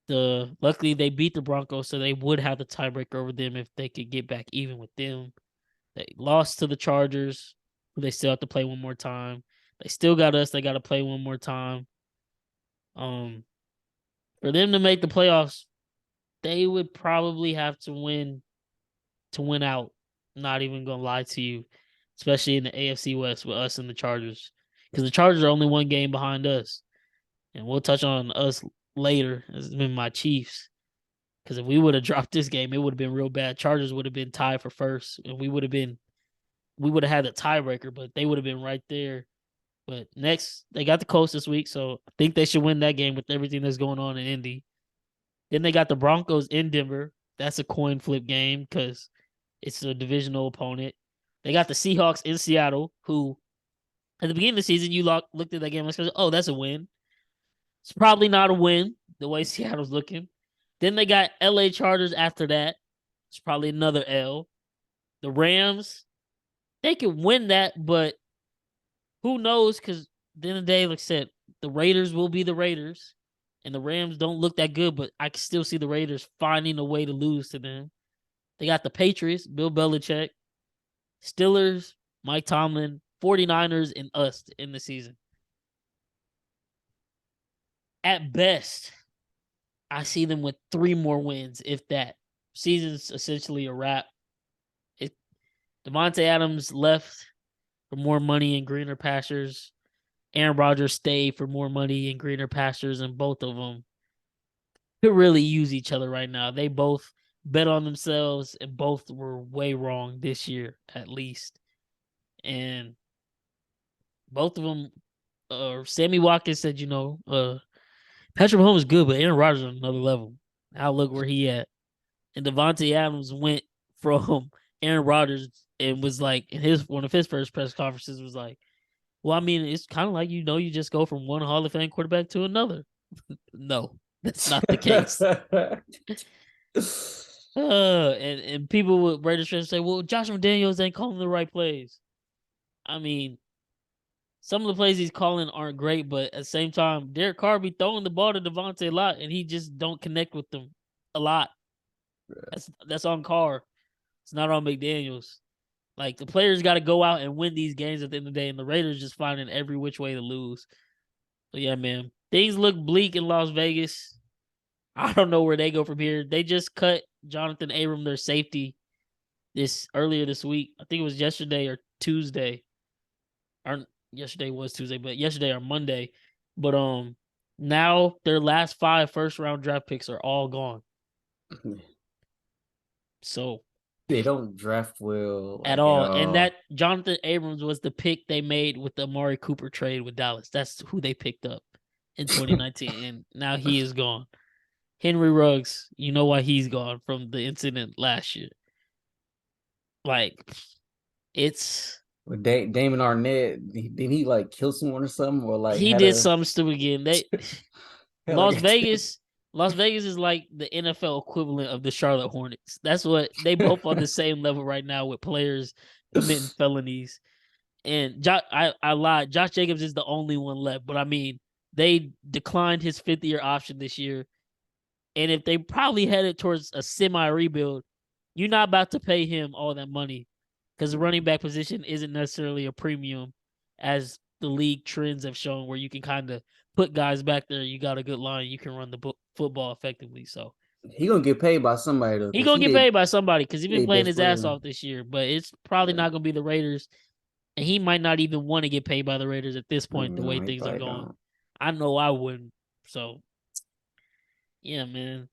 Luckily they beat the Broncos, so they would have the tiebreaker over them if they could get back even with them. They lost to the Chargers, who they still have to play one more time. They still got us. They got to play one more time. For them to make the playoffs, they would probably have to win out. Not even gonna lie to you, especially in the AFC West with us and the Chargers, because the Chargers are only one game behind us, and we'll touch on us later. It's been my Chiefs, because if we would have dropped this game, it would have been real bad. Chargers would have been tied for first, and we would have had a tiebreaker, but they would have been right there. But next, they got the Colts this week, so I think they should win that game with everything that's going on in Indy. Then they got the Broncos in Denver. That's a coin flip game because it's a divisional opponent. They got the Seahawks in Seattle, who at the beginning of the season, you looked at that game and said, oh, that's a win. It's probably not a win the way Seattle's looking. Then they got LA Chargers after that. It's probably another L. The Rams, they could win that, but who knows? Because at the end of the day, like I said, the Raiders will be the Raiders, and the Rams don't look that good, but I can still see the Raiders finding a way to lose to them. They got the Patriots, Bill Belichick, Steelers, Mike Tomlin, 49ers, and us in the season. At best, I see them with 3 more wins, if that. Season's essentially a wrap. Devontae Adams left for more money and greener pastures. Aaron Rodgers stayed for more money and greener pastures, and both of them could really use each other right now. They both bet on themselves, and both were way wrong this year, at least. And both of them, Sammy Watkins said, Patrick Mahomes is good, but Aaron Rodgers on another level. Now look where he at. And Devontae Adams went from Aaron Rodgers and was like, in one of his first press conferences was like, well, I mean, it's kind of like, you just go from one Hall of Fame quarterback to another. No, that's not the case. And people with Raiders fans say, well, Josh McDaniels ain't calling the right plays. I mean, some of the plays he's calling aren't great, but at the same time, Derek Carr be throwing the ball to Devontae a lot, and he just don't connect with them a lot. That's on Carr. It's not on McDaniels. Like, the players got to go out and win these games at the end of the day, and the Raiders just finding every which way to lose. So, yeah, man. Things look bleak in Las Vegas. I don't know where they go from here. They just cut Jonathan Abram, their safety, earlier this week. I think it was yesterday or Tuesday. Or yesterday was Tuesday, but yesterday or Monday. But now their last 5 first-round draft picks are all gone. So they don't draft well at all. And that Jonathan Abrams was the pick they made with the Amari Cooper trade with Dallas. That's who they picked up in 2019, and now he is gone. Henry Ruggs, you know why he's gone from the incident last year. Like, it's With Damon Arnett, did he like kill someone or something, or like he had did a something stupid again. had like Las Vegas, Las Vegas is like the NFL equivalent of the Charlotte Hornets. That's what they both on the same level right now with players committing felonies. And I lied. Josh Jacobs is the only one left, but I mean, they declined his 5th-year option this year. And if they probably headed towards a semi rebuild, you're not about to pay him all that money because the running back position isn't necessarily a premium as the league trends have shown, where you can kind of put guys back there. You got a good line, you can run the football effectively. So he gonna get paid by somebody though, he because gonna get paid by somebody because he's been he playing best his player ass now. off this year. But it's probably not gonna be the Raiders, and he might not even want to get paid by the Raiders at this point. The way No, he things are probably going, don't. I know I wouldn't. So yeah, man.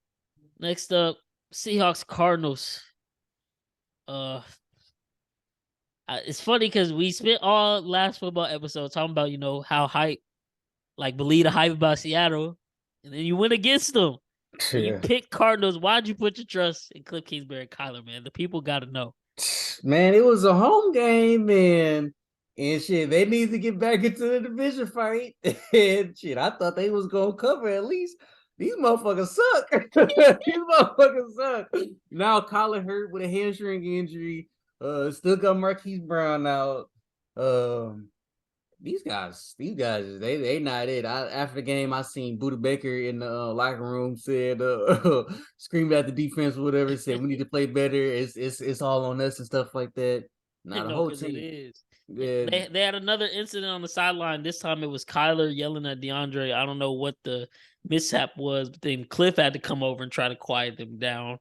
Next up, Seahawks Cardinals. Uh, it's funny because we spent all last football episode talking about how hype, like believe the hype about Seattle, and then you went against them and you Yeah. picked Cardinals. Why'd you put your trust in Cliff Kingsbury and Kyler, man? The people got to know. Man, it was a home game, man. And shit, they need to get back into the division fight. And shit, I thought they was gonna cover at least. These motherfuckers suck. These motherfuckers suck. Now Colin hurt with a hamstring injury. Still got Marquise Brown out. Um, these guys, they not it. After the game, I seen Buda Baker in the locker room said, screamed at the defense, or whatever. Said we need to play better. It's all on us and stuff like that. Now the No, whole because it team, is. yeah, They had another incident on the sideline. This time it was Kyler yelling at DeAndre. I don't know what the mishap was, but then Cliff had to come over and try to quiet them down.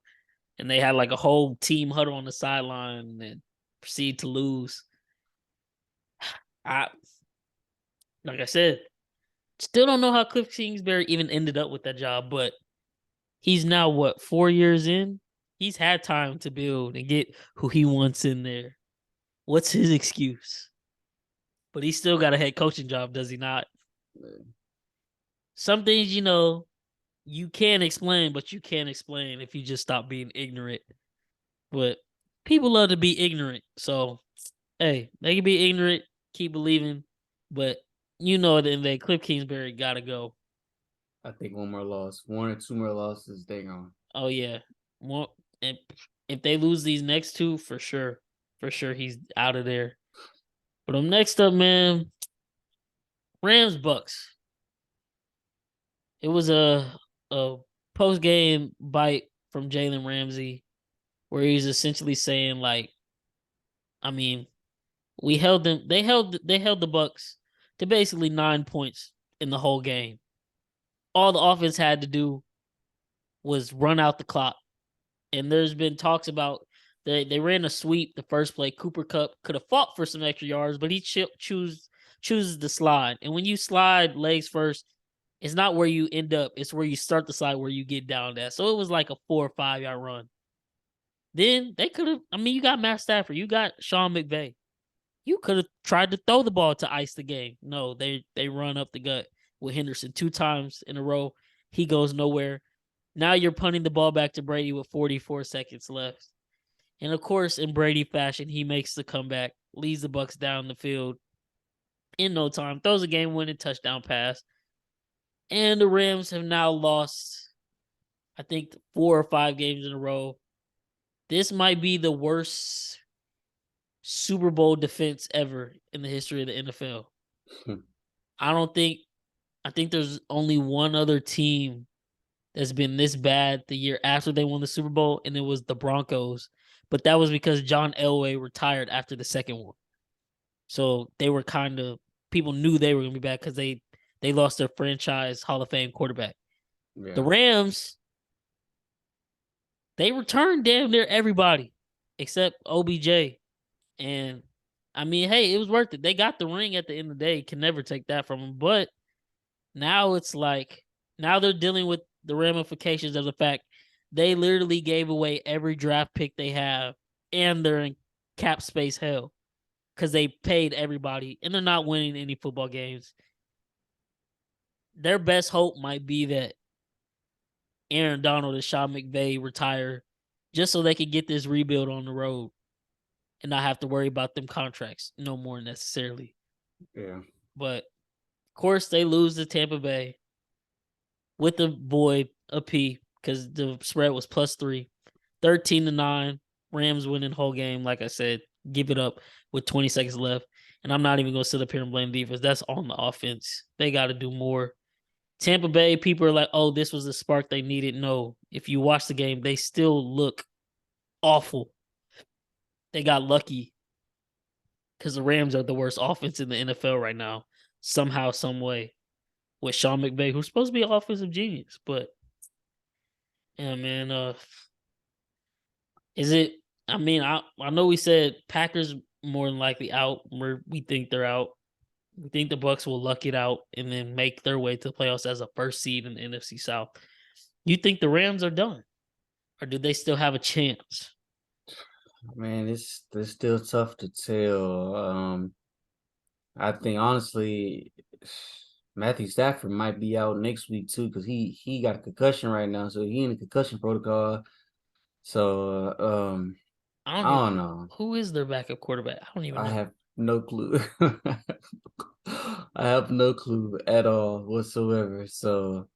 And they had like a whole team huddle on the sideline and proceed to lose. I Like I said, still don't know how Cliff Kingsbury even ended up with that job, but he's now 4 years in? He's had time to build and get who he wants in there. What's his excuse? But he still got a head coaching job, does he not? Some things, you can't explain, but you can't explain if you just stop being ignorant. But people love to be ignorant. So, hey, they can be ignorant, keep believing, but at the end of the day, Cliff Kingsbury got to go. I think one more loss, 1 or 2 more losses, they gone. Oh, yeah. Well, if they lose these next two, for sure, he's out of there. But next up, man, Rams Bucs. It was a post game bite from Jalen Ramsey where he's essentially saying like, I mean, we held them. They held the Bucs to basically 9 points in the whole game. All the offense had to do was run out the clock. And there's been talks about they ran a sweep the first play. Cooper Kupp could have fought for some extra yards, but he chooses to slide. And when you slide legs first, it's not where you end up. It's where you start the slide, where you get down at. So it was like a 4 or 5 yard run. Then they could have. I mean, you got Matt Stafford, you got Sean McVay. You could have tried to throw the ball to ice the game. No, they run up the gut with Henderson 2 times in a row. He goes nowhere. Now you're punting the ball back to Brady with 44 seconds left. And of course, in Brady fashion, he makes the comeback, leads the Bucs down the field in no time, throws a game-winning touchdown pass. And the Rams have now lost, I think, 4 or 5 games in a row. This might be the worst Super Bowl defense ever in the history of the NFL. I think there's only one other team that's been this bad the year after they won the Super Bowl, and it was the Broncos. But that was because John Elway retired after the second one. So they were people knew they were going to be bad because they lost their franchise Hall of Fame quarterback. Yeah. The Rams, they returned damn near everybody except OBJ. And, I mean, hey, it was worth it. They got the ring at the end of the day. Can never take that from them. But now it's like, now they're dealing with the ramifications of the fact they literally gave away every draft pick they have, and they're in cap space hell because they paid everybody, and they're not winning any football games. their best hope might be that Aaron Donald and Sean McVay retire just so they can get this rebuild on the road and not have to worry about them contracts no more necessarily. Yeah. But of course, they lose to Tampa Bay with the void a P because the spread was +3, 13-9. Rams winning whole game. Like I said, give it up with 20 seconds left. And I'm not even going to sit up here and blame defense. That's on the offense. They got to do more. Tampa Bay, people are like, oh, this was the spark they needed. No, if you watch the game, they still look awful. They got lucky because the Rams are the worst offense in the NFL right now, somehow, some way, with Sean McVay, who's supposed to be an offensive genius. But yeah, man, is it? I mean, I know we said Packers more than likely out. We think they're out. We think the Bucs will luck it out and then make their way to the playoffs as a first seed in the NFC South. You think the Rams are done, or do they still have a chance? Man, it's still tough to tell. I think honestly, Matthew Stafford might be out next week too because he got a concussion right now, so he in the concussion protocol. So I I don't even. don't know. Who is their backup quarterback? I don't even I know. have no clue. I have no clue at all whatsoever. So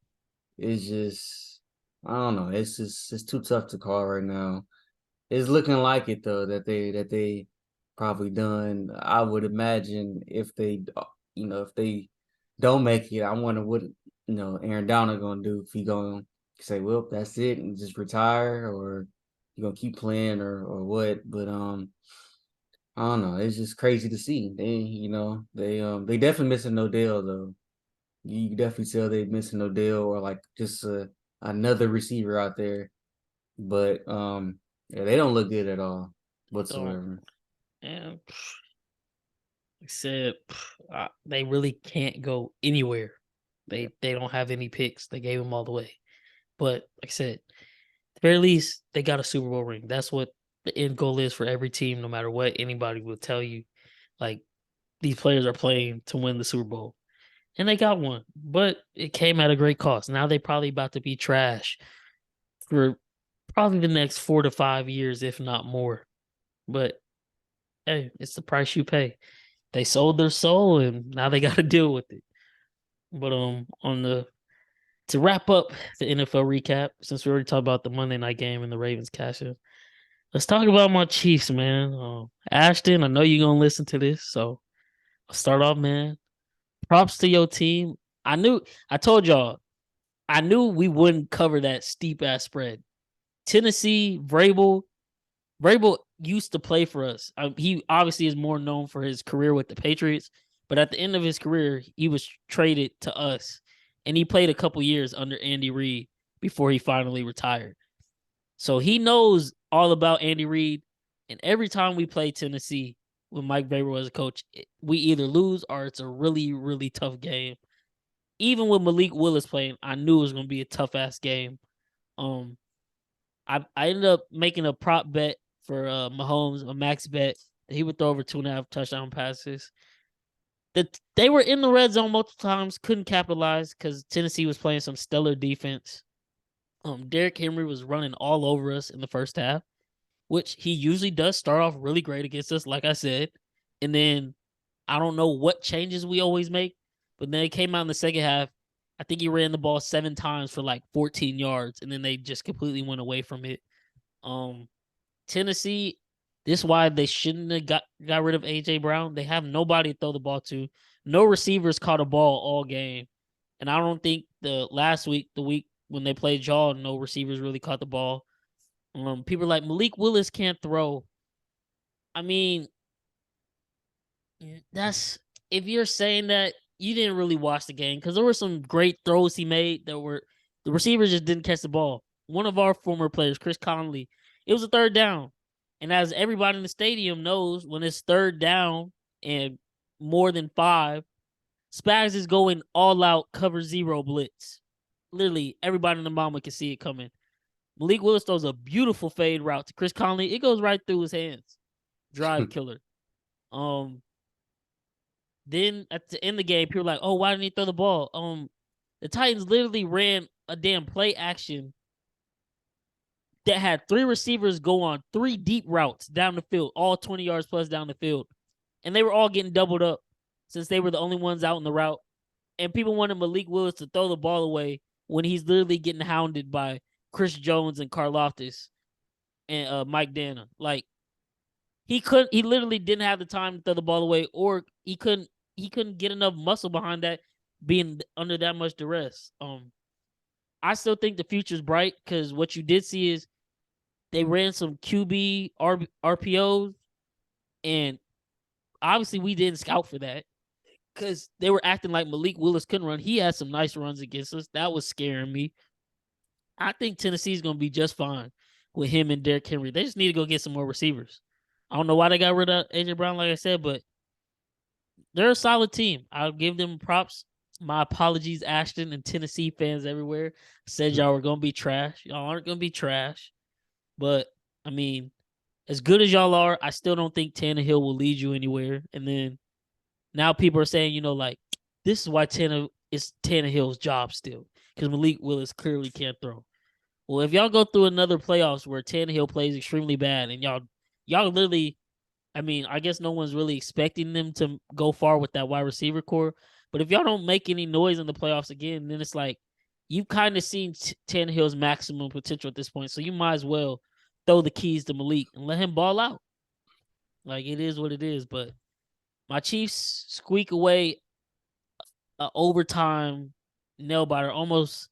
it's just I don't know. It's too tough to call right now. It's looking like it though that they probably done. I would imagine if they if they don't make it, I wonder what Aaron Donald gonna do if he gonna say, well, that's it and just retire, or you gonna keep playing, or what. But I don't know. It's just crazy to see. They definitely missing Odell though. You definitely tell they missing Odell or like just another receiver out there. But yeah, they don't look good at all Don't. whatsoever. And like I said, they really can't go anywhere. Yeah. They don't have any picks. They gave them all the way. But like I said, at the very least, they got a Super Bowl ring. That's what the end goal is for every team, no matter what anybody will tell you. Like these players are playing to win the Super Bowl. And they got one. But it came at a great cost. Now they probably about to be trash for probably the next 4 to 5 years, if not more. But hey, it's the price you pay. They sold their soul and now they gotta deal with it. But on the to wrap up the NFL recap, since we already talked about the Monday night game and the Ravens cashing, let's talk about my Chiefs, man. Ashton, I know you're gonna listen to this, so I'll start off, man. Props to your team. I told y'all, I knew we wouldn't cover that steep ass spread. Tennessee, Vrabel used to play for us. He obviously is more known for his career with the Patriots, but at the end of his career, he was traded to us, and he played a couple years under Andy Reid before he finally retired. So he knows all about Andy Reid, and every time we play Tennessee with Mike Vrabel as a coach, we either lose or it's a really, really tough game. Even with Malik Willis playing, I knew it was going to be a tough ass game. Um, I ended up making a prop bet for Mahomes, a max bet that he would throw over 2.5 touchdown passes. They were in the red zone multiple times, couldn't capitalize because Tennessee was playing some stellar defense. Derrick Henry was running all over us in the first half, which he usually does start off really great against us, like I said. And then I don't know what changes we always make, but then it came out in the second half. I think he ran the ball 7 times for like 14 yards, and then they just completely went away from it. Um, Tennessee, this is why they shouldn't have got rid of AJ Brown. They have nobody to throw the ball to. No receivers caught a ball all game. And I don't think the week when they played y'all, no receivers really caught the ball. People are like Malik Willis can't throw. I mean, that's if you're saying that you didn't really watch the game because there were some great throws he made that were the receivers just didn't catch the ball. One of our former players, Chris Conley, it was a third down. And as everybody in the stadium knows, when it's third down and more than 5, Spags is going all out cover 0 blitz. Literally, everybody in the mama can see it coming. Malik Willis throws a beautiful fade route to Chris Conley. It goes right through his hands. Drive killer. Then at the end of the game, people are like, "Oh, why didn't he throw the ball?" The Titans literally ran a damn play action that had 3 receivers go on 3 deep routes down the field, all 20 yards plus down the field. And they were all getting doubled up since they were the only ones out in the route. And people wanted Malik Willis to throw the ball away when he's literally getting hounded by Chris Jones and Karlaftis and Mike Dana. Like, he literally didn't have the time to throw the ball away, or he couldn't get enough muscle behind that being under that much duress. I still think the future's bright because what you did see is they ran some QB RPOs, and obviously we didn't scout for that because they were acting like Malik Willis couldn't run. He had some nice runs against us. That was scaring me. I think Tennessee's going to be just fine with him and Derrick Henry. They just need to go get some more receivers. I don't know why they got rid of A.J. Brown, like I said, but they're a solid team. I'll give them props. My apologies, Ashton and Tennessee fans everywhere. Said y'all were going to be trash. Y'all aren't going to be trash. But, I mean, as good as y'all are, I still don't think Tannehill will lead you anywhere. And then now people are saying, you know, like, this is why it's Tannehill's job still, because Malik Willis clearly can't throw. Well, if y'all go through another playoffs where Tannehill plays extremely bad and y'all literally, I mean, I guess no one's really expecting them to go far with that wide receiver core. But if y'all don't make any noise in the playoffs again, then it's like you've kind of seen Tannehill's maximum potential at this point. So you might as well throw the keys to Malik and let him ball out. Like, it is what it is. But my Chiefs squeak away an overtime nail biter. Almost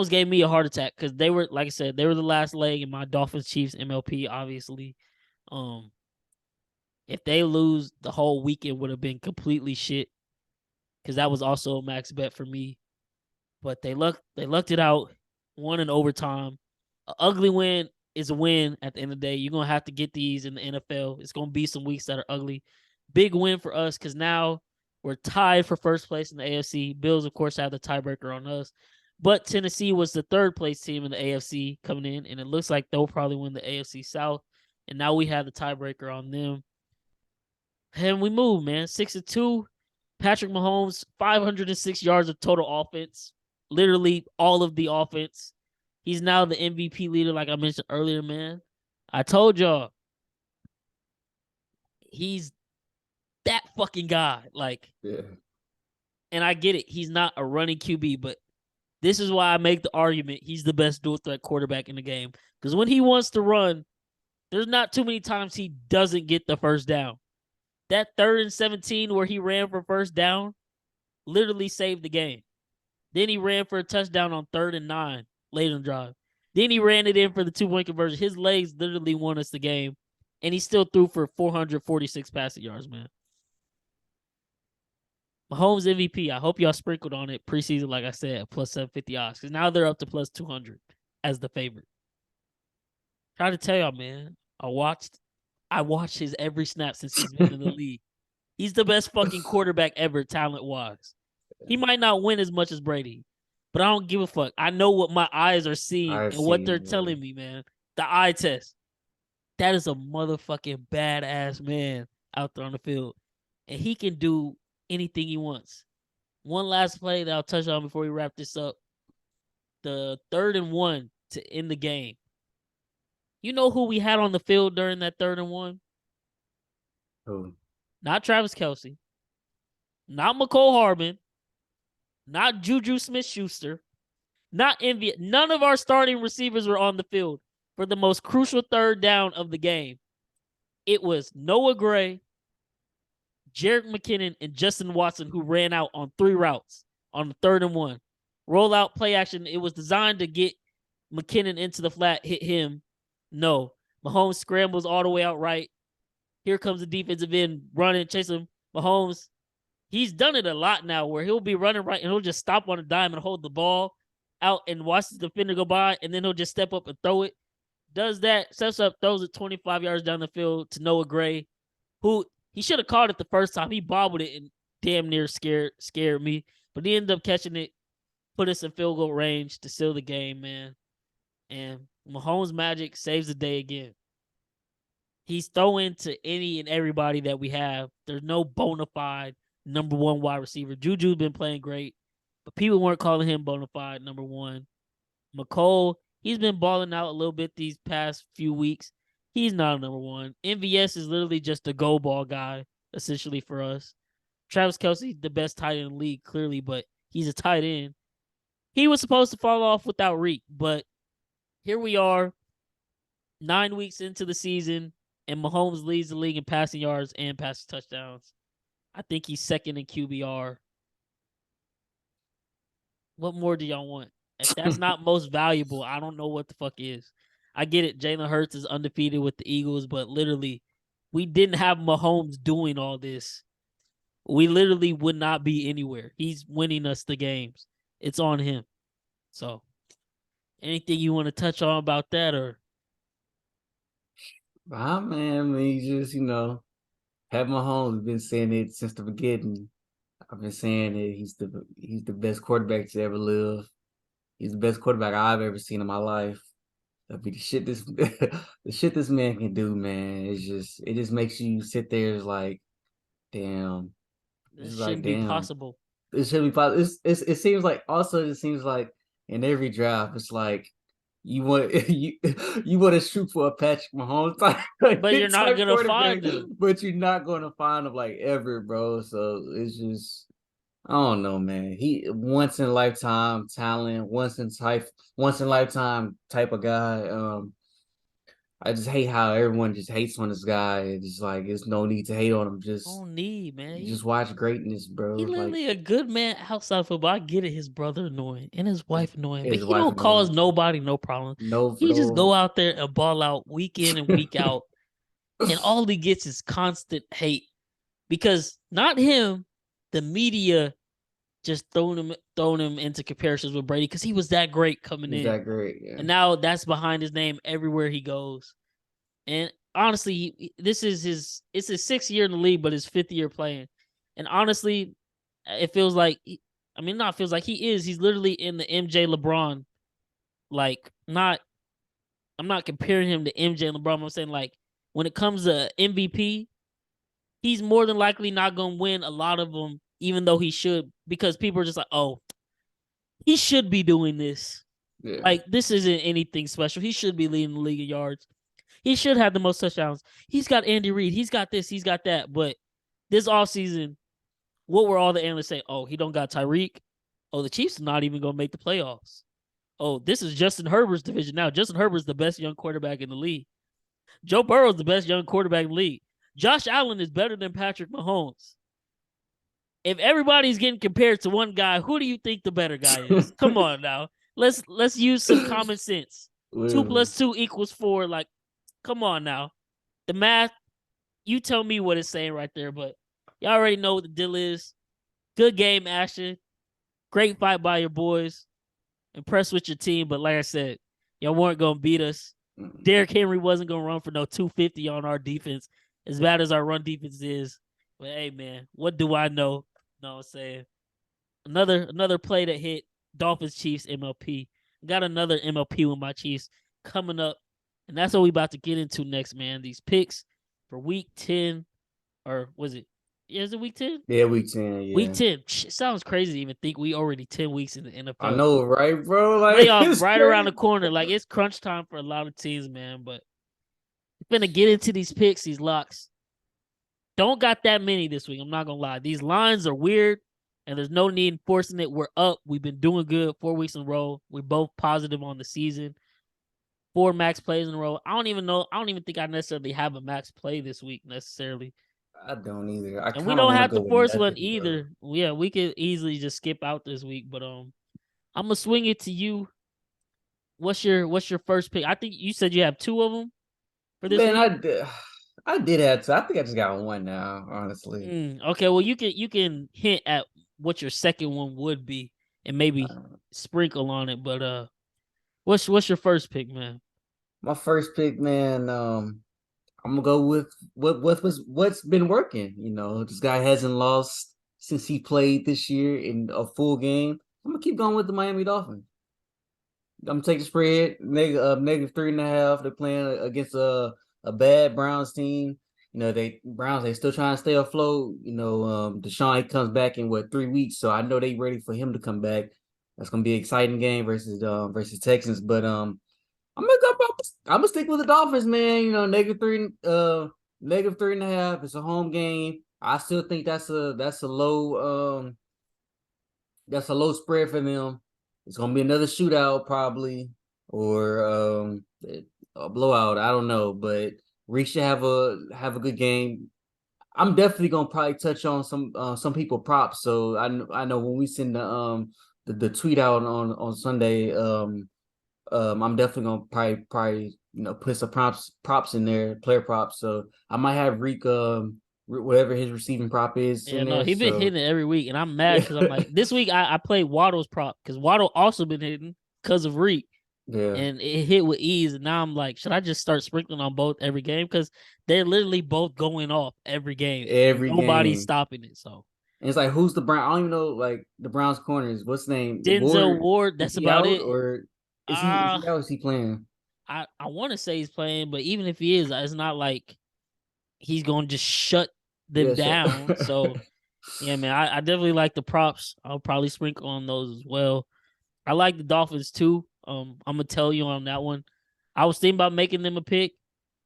gave me a heart attack because they were, like I said, they were the last leg in my Dolphins Chiefs MLP. Obviously, if they lose, the whole weekend would have been completely shit because that was also a max bet for me. But they lucked it out, won in overtime. An ugly win is a win at the end of the day. You're gonna have to get these in the NFL. It's gonna be some weeks that are ugly. Big win for us because now we're tied for first place in the AFC. Bills, of course, have the tiebreaker on us. But Tennessee was the third place team in the AFC coming in, and it looks like they'll probably win the AFC South. And now we have the tiebreaker on them. And we move, man. 6-2. Patrick Mahomes, 506 yards of total offense. Literally all of the offense. He's now the MVP leader, like I mentioned earlier, man. I told y'all. He's that fucking guy. Like, yeah. And I get it. He's not a running QB, but this is why I make the argument he's the best dual threat quarterback in the game. Because when he wants to run, there's not too many times he doesn't get the first down. That 3rd and 17 where he ran for first down literally saved the game. Then he ran for a touchdown on 3rd and 9 late in the drive. Then he ran it in for the 2-point conversion. His legs literally won us the game, and he still threw for 446 passing yards, man. Mahomes MVP. I hope y'all sprinkled on it preseason, like I said, plus 750 odds, because now they're up to plus 200 as the favorite. Try to tell y'all, man. I watched his every snap since he's been in the league. He's the best fucking quarterback ever, talent-wise. He might not win as much as Brady, but I don't give a fuck. I know what my eyes are seeing and what they're telling me, man. The eye test. That is a motherfucking badass man out there on the field. And he can do anything he wants. One last play that I'll touch on before we wrap this up. The 3rd and 1 to end the game. You know who we had on the field during that 3rd and 1? Who? Not Travis Kelce. Not McCole Hardman. Not Juju Smith-Schuster. Not Envy. None of our starting receivers were on the field for the most crucial 3rd down of the game. It was Noah Gray, Jerick McKinnon, and Justin Watson, who ran out on 3 routes on the 3rd and 1. Rollout play action. It was designed to get McKinnon into the flat, hit him. No. Mahomes scrambles all the way out right. Here comes the defensive end running, chasing Mahomes. He's done it a lot now where he'll be running right and he'll just stop on a dime and hold the ball out and watch the defender go by, and then he'll just step up and throw it. Does that, steps up, throws it 25 yards down the field to Noah Gray, who he should have caught it the first time. He bobbled it and damn near scared me. But he ended up catching it, put us in field goal range to seal the game, man. And Mahomes' magic saves the day again. He's throwing to any and everybody that we have. There's no bona fide number 1 wide receiver. Juju's been playing great, but people weren't calling him bona fide number one. McCole, he's been balling out a little bit these past few weeks. He's not a number one. MVS is literally just a go ball guy, essentially, for us. Travis Kelce, the best tight end in the league, clearly, but he's a tight end. He was supposed to fall off without Reek, but here we are, 9 weeks into the season, and Mahomes leads the league in passing yards and passing touchdowns. I think he's second in QBR. What more do y'all want? If that's not most valuable, I don't know what the fuck is. I get it. Jalen Hurts is undefeated with the Eagles, but literally, we didn't have Mahomes doing all this. We literally would not be anywhere. He's winning us the games. It's on him. So, anything you want to touch on about that, or? Man, I mean, just Pat Mahomes been saying it since the beginning. I've been saying it. He's the best quarterback to ever live. He's the best quarterback I've ever seen in my life. I mean, the shit this man can do, man. It just makes you sit there. It's like, damn. This It's like, shouldn't be damn. possible. It should be possible. It seems like also it seems like in every draft, it's like you want you want to shoot for a Patrick Mahomes But you're not type gonna quarterback, find him. but you're not going to find him like ever, bro. So it's just I don't know, man. He once in a lifetime talent, once in a lifetime type of guy. I just hate how everyone just hates on this guy. It's just like there's no need to hate on him. No need, man. Just watch greatness, He bro. Like literally a good man outside football. I get it. His brother annoying and his wife annoying, but his he wife don't knowing cause nobody no problem. He just go no. out there and ball out week in and week out, and all he gets is constant hate because not him, the media just throwing him into comparisons with Brady because he was that great coming He's in, that great, yeah. and now that's behind his name everywhere he goes. And honestly, it's his 6th year in the league, but his 5th year playing. And honestly, it feels like not feels like he's literally in the MJ LeBron. Like, not I'm not comparing him to MJ and LeBron. I'm saying, like, when it comes to MVP, he's more than likely not gonna win a lot of them, even though he should, because people are just like, oh, he should be doing this. Yeah. Like, this isn't anything special. He should be leading the league in yards. He should have the most touchdowns. He's got Andy Reid. He's got this. He's got that. But this offseason, what were all the analysts saying? Oh, he don't got Tyreek. Oh, the Chiefs are not even going to make the playoffs. Oh, this is Justin Herbert's division now. Justin Herbert's the best young quarterback in the league. Joe Burrow's the best young quarterback in the league. Josh Allen is better than Patrick Mahomes. If everybody's getting compared to one guy, who do you think the better guy is? Come on now. Let's use some common sense. 2 + 2 = 4. Like, come on now. The math, you tell me what it's saying right there, but y'all already know what the deal is. Good game, Ashton. Great fight by your boys. Impressed with your team, but like I said, y'all weren't going to beat us. Derrick Henry wasn't going to run for no 250 on our defense, as bad as our run defense is. But hey, man, what do I know? No, I'm saying another play that hit Dolphins Chiefs MLP. Got another MLP with my Chiefs coming up, and that's what we about to get into next, man. These picks for week 10, or was it? Yeah, is it week 10? Yeah, week 10. Yeah, Week 10. It sounds crazy to even think we already 10 weeks in the NFL. I know, right, bro? Like, playoffs right around the corner. Like, it's crunch time for a lot of teams, man. But we're gonna get into these picks, these locks. Don't got that many this week. I'm not gonna lie. These lines are weird, and there's no need in forcing it. We're up. We've been doing good 4 weeks in a row. We're both positive on the season. 4 max plays in a row. I don't even think I necessarily have a max play this week necessarily. I don't either. I And we kind of don't want to have go to with force one nothing, either. Yeah, we could easily just skip out this week. But I'm gonna swing it to you. What's your first pick? I think you said you have 2 of them for this Man, week. I did have to. I think I just got one now, honestly. Okay, well you can hint at what your second one would be and maybe sprinkle on it. But what's your first pick, man? My first pick, man. I'm gonna go with what's been working. This guy hasn't lost since he played this year in a full game. I'm gonna keep going with the Miami Dolphins. I'm gonna take the spread, negative 3.5. They're playing against a bad Browns team. they Browns, they still trying to stay afloat. Deshaun comes back in 3 weeks, so I know they ready for him to come back. That's gonna be an exciting game versus Texans. But I'm gonna stick with the Dolphins, man. -3.5. It's a home game. I still think that's a low spread for them. It's gonna be another shootout probably, or a blowout. I don't know, but Reach should have a good game. I'm definitely gonna probably touch on some people props. So I know when we send the tweet out on Sunday, I'm definitely gonna probably put some props in there, player props. So I might have Reek whatever his receiving prop is Yeah, in no, there. he been So hitting it every week, and I'm mad yeah, because I'm like, this week I played Waddle's prop because Waddle also been hitting because of Reek, yeah, and it hit with ease. And now I'm like, should I just start sprinkling on both every game because they're literally both going off every game and every nobody's game. stopping it. So And it's like, who's the Brown? I don't even know like the Browns corners. What's his name? Denzel Ward. Ward, Is that's he about out it. or is Uh he out? Or is he playing? I want to say he's playing, but even if he is, it's not like he's gonna just shut them Yeah, sure. down. So yeah, man, I definitely like the props. I'll probably sprinkle on those as well. I like the Dolphins too. I'm gonna tell you on that one. I was thinking about making them a pick.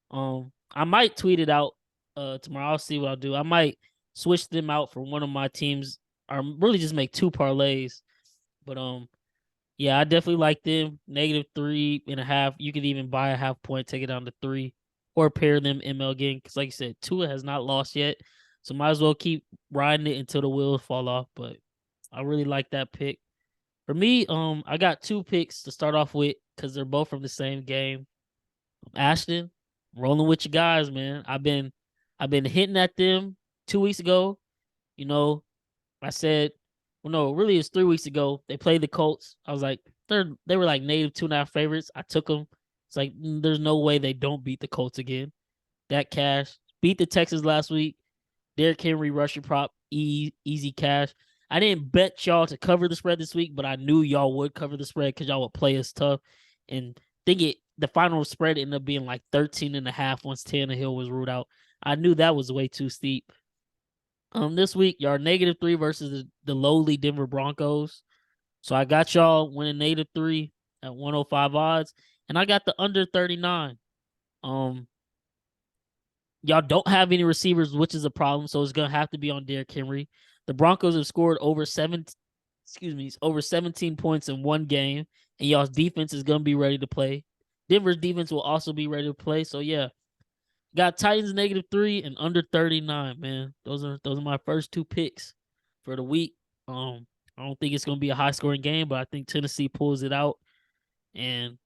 I might tweet it out tomorrow. I'll see what I'll do. I might switch them out for one of my teams, or really just make two parlays. But yeah, I definitely like them. -3.5. You could even buy a half point, take it down to 3, or pair them ML again. Because like you said, Tua has not lost yet, so might as well keep riding it until the wheels fall off. But I really like that pick. For me, I got two picks to start off with because they're both from the same game. Ashton, rolling with you guys, man. I've been hitting at them 2 weeks ago. You know, I said, well, no, really, it's 3 weeks ago. They played the Colts. I was like, they were like -2.5 favorites. I took them. It's like there's no way they don't beat the Colts again. That cash beat the Texans last week. Derrick Henry rushing prop, easy cash. I didn't bet y'all to cover the spread this week, but I knew y'all would cover the spread because y'all would play us tough. And think the final spread ended up being like 13.5 once Tannehill was ruled out. I knew that was way too steep. This week y'all are -3 versus the lowly Denver Broncos. So I got y'all winning -3 at 105 odds, and I got the under 39. Um, Y'all don't have any receivers, which is a problem. So it's gonna have to be on Derrick Henry. The Broncos have scored over 17 points in one game, and y'all's defense is gonna be ready to play. Denver's defense will also be ready to play. So yeah, got Titans -3 and under 39. Man, those are my first two picks for the week. I don't think it's gonna be a high scoring game, but I think Tennessee pulls it out. And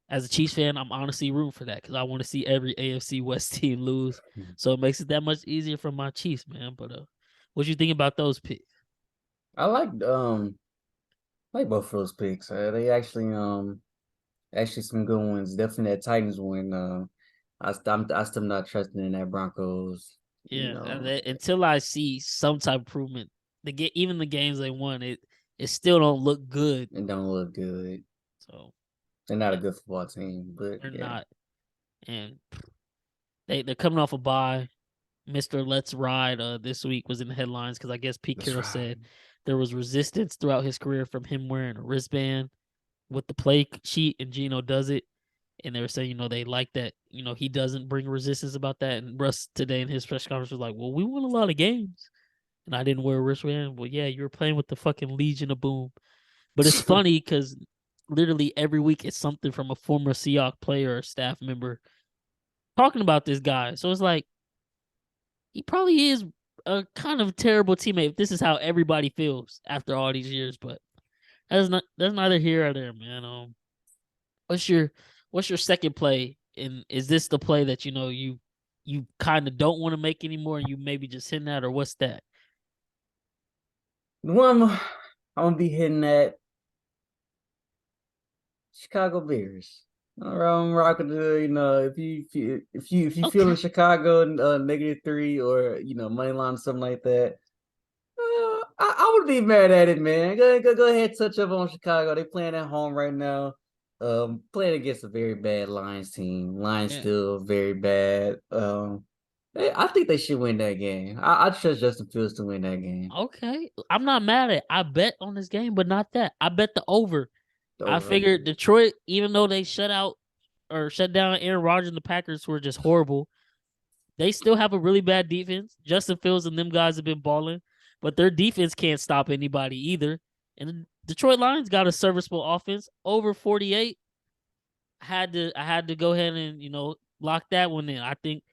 as a Chiefs fan, I'm honestly rooting for that because I want to see every AFC West team lose. So it makes it that much easier for my Chiefs, man. But what you think about those picks? I like both of those picks. They actually some good ones. Definitely that Titans one. I still not trusting in that Broncos. You Yeah, know, until I see some type of improvement, even the games they won, it still don't look good. it don't look good. So They're not a yeah, good football team, but they're yeah. not, and they're coming off a bye. Mr. Let's Ride this week was in the headlines because I guess Pete That's Carroll right. said there was resistance throughout his career from him wearing a wristband with the play sheet, and Gino does it. And they were saying, they like that, he doesn't bring resistance about that. And Russ today in his press conference was like, well, we won a lot of games. And I didn't wear a wristband. Well, yeah, you were playing with the fucking Legion of Boom. But it's funny because literally every week it's something from a former Seahawks player or staff member talking about this guy. So it's like, he probably is a kind of terrible teammate if this is how everybody feels after all these years. But that's neither here or there, man. What's your what's your second play? And is this the play that you kind of don't want to make anymore, and you maybe just hitting that, or what's that? The one I'm gonna be hitting at Chicago Bears. All right, I'm rocking the, if you feel in Okay, Chicago -3 or money line or something like that, I would be mad at it, man. Go ahead, touch up on Chicago. They playing at home right now. Playing against a very bad Lions team. Lions yeah, still very bad. I think they should win that game. I trust Justin Fields to win that game. Okay. I'm not mad at it. I bet on this game, but not that. I bet the over. I Over. figured Detroit, even though they shut out or shut down Aaron Rodgers and the Packers, who are just horrible, they still have a really bad defense. Justin Fields and them guys have been balling, but their defense can't stop anybody either. And the Detroit Lions got a serviceable offense over 48. I had to go ahead and lock that one in. I think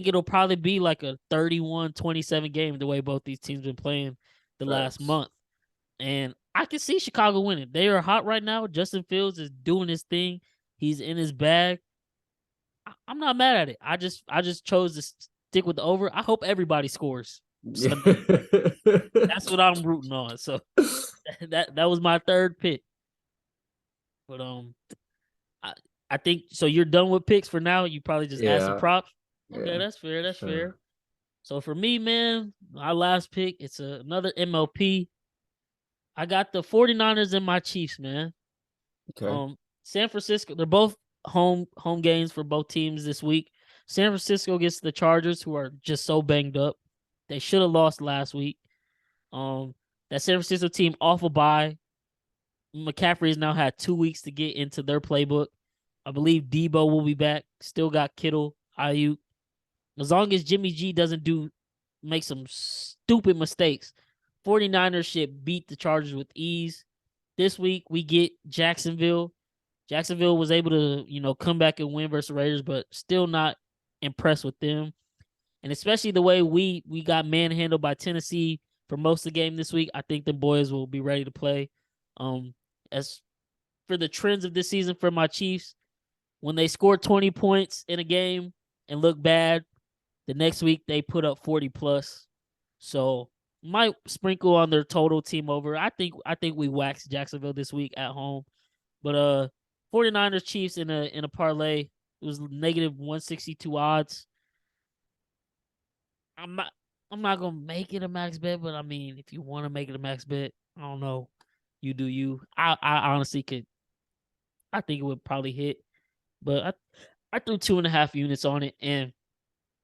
it'll probably be like a 31-27 game the way both these teams been playing the last Facts. month. And I can see Chicago winning. They are hot right now. Justin Fields is doing his thing. He's in his bag. I'm not mad at it. I just chose to stick with the over. I hope everybody scores Sunday. That's what I'm rooting on. So that was my third pick. But I, I think so. You're done with picks for now. You probably just add some Yeah. props. Okay, Yeah. that's fair. That's Sure. fair. So for me, man, my last pick, it's another MLP. I got the 49ers and my Chiefs, man. Okay. San Francisco, they're both home games for both teams this week. San Francisco gets the Chargers, who are just so banged up. They should have lost last week. That San Francisco team off a bye. McCaffrey has now had 2 weeks to get into their playbook. I believe Debo will be back. Still got Kittle, Ayuk. As long as Jimmy G doesn't make some stupid mistakes, 49ers should beat the Chargers with ease. This week we get Jacksonville. Jacksonville was able to, come back and win versus Raiders, but still not impressed with them. And especially the way we got manhandled by Tennessee for most of the game this week, I think the boys will be ready to play. As for the trends of this season for my Chiefs, when they score 20 points in a game and look bad, the next week they put up 40 plus. So might sprinkle on their total team over. I think we waxed Jacksonville this week at home. But 49ers Chiefs in a parlay. It was negative 162 odds. I'm not gonna make it a max bet, but I mean, if you want to make it a max bet, I don't know. You do you. I honestly could. I think it would probably hit, but I threw 2.5 units on it, and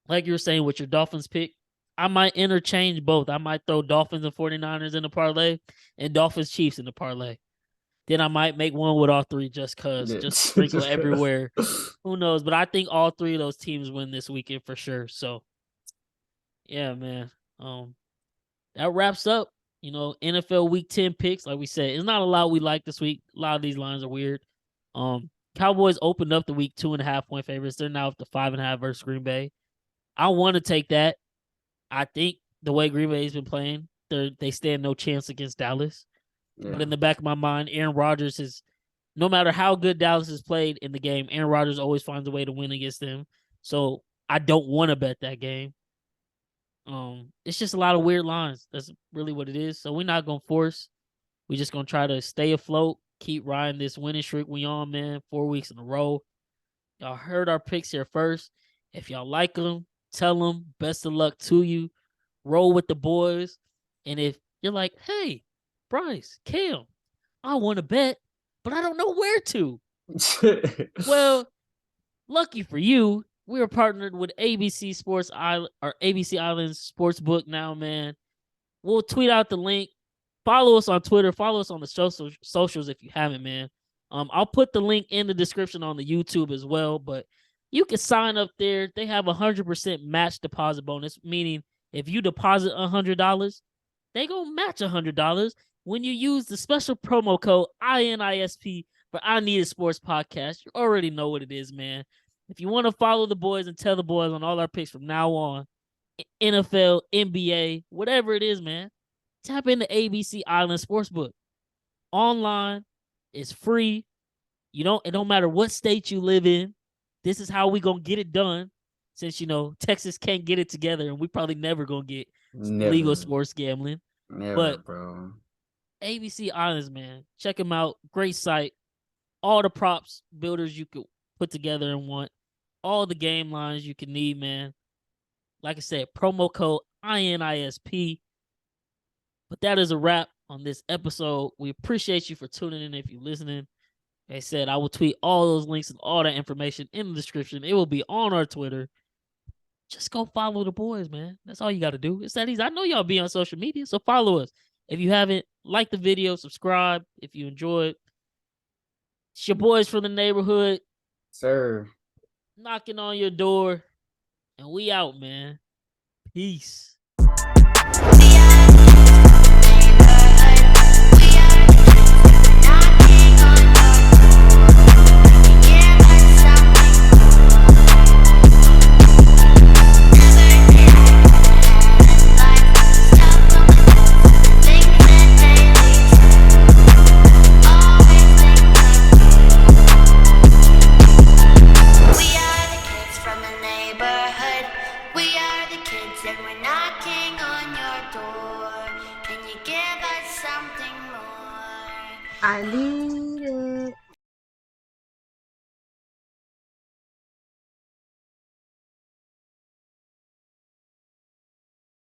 like you were saying with your Dolphins pick, I might interchange both. I might throw Dolphins and 49ers in the parlay and Dolphins Chiefs in the parlay. Then I might make one with all three just sprinkle everywhere. Who knows? But I think all three of those teams win this weekend for sure. So yeah, man. That wraps up, NFL week 10 picks. Like we said, it's not a lot we like this week. A lot of these lines are weird. Cowboys opened up the week 2.5-point favorites. They're now up to 5.5 versus Green Bay. I want to take that. I think the way Green Bay's been playing, they stand no chance against Dallas. Yeah. But in the back of my mind, Aaron Rodgers is, no matter how good Dallas has played in the game, Aaron Rodgers always finds a way to win against them. So I don't want to bet that game. It's just a lot of weird lines. That's really what it is. So we're not gonna force. We're just gonna try to stay afloat, keep riding this winning streak we on, man. 4 weeks in a row. Y'all heard our picks here first. If y'all like them, tell them. Best of luck to you. Roll with the boys. And if you're like, hey, Bryce, Kam, I want to bet, but I don't know where to. Well, lucky for you, we are partnered with ABC Sports Island or ABC Islands Sportsbook now, man. We'll tweet out the link. Follow us on Twitter. Follow us on the socials if you haven't, man. I'll put the link in the description on the YouTube as well, but you can sign up there. They have 100% match deposit bonus, meaning if you deposit $100, they gonna match $100 when you use the special promo code INISP for I Need a Sports Podcast. You already know what it is, man. If you want to follow the boys and tell the boys on all our picks from now on, NFL, NBA, whatever it is, man, tap into ABC Island Sportsbook. Online, it's free. It don't matter what state you live in. This is how we gonna get it done. Since Texas can't get it together, and we probably never gonna get legal sports gambling. Never, but bro. ABC Islands, man, check them out. Great site. All the props builders you could put together and want. All the game lines you can need, man. Like I said, promo code INISP. But that is a wrap on this episode. We appreciate you for tuning in if you're listening. Like I said, I will tweet all those links and all that information in the description. It will be on our Twitter. just go follow the boys, man. That's all you got to do. It's that easy. I know y'all be on social media, so follow us. If you haven't, like the video, subscribe if you enjoyed. It's your boys from the neighborhood. Sir. Knocking on your door. And we out, man. Peace. And we're knocking on your door. Can you give us something more? I need it.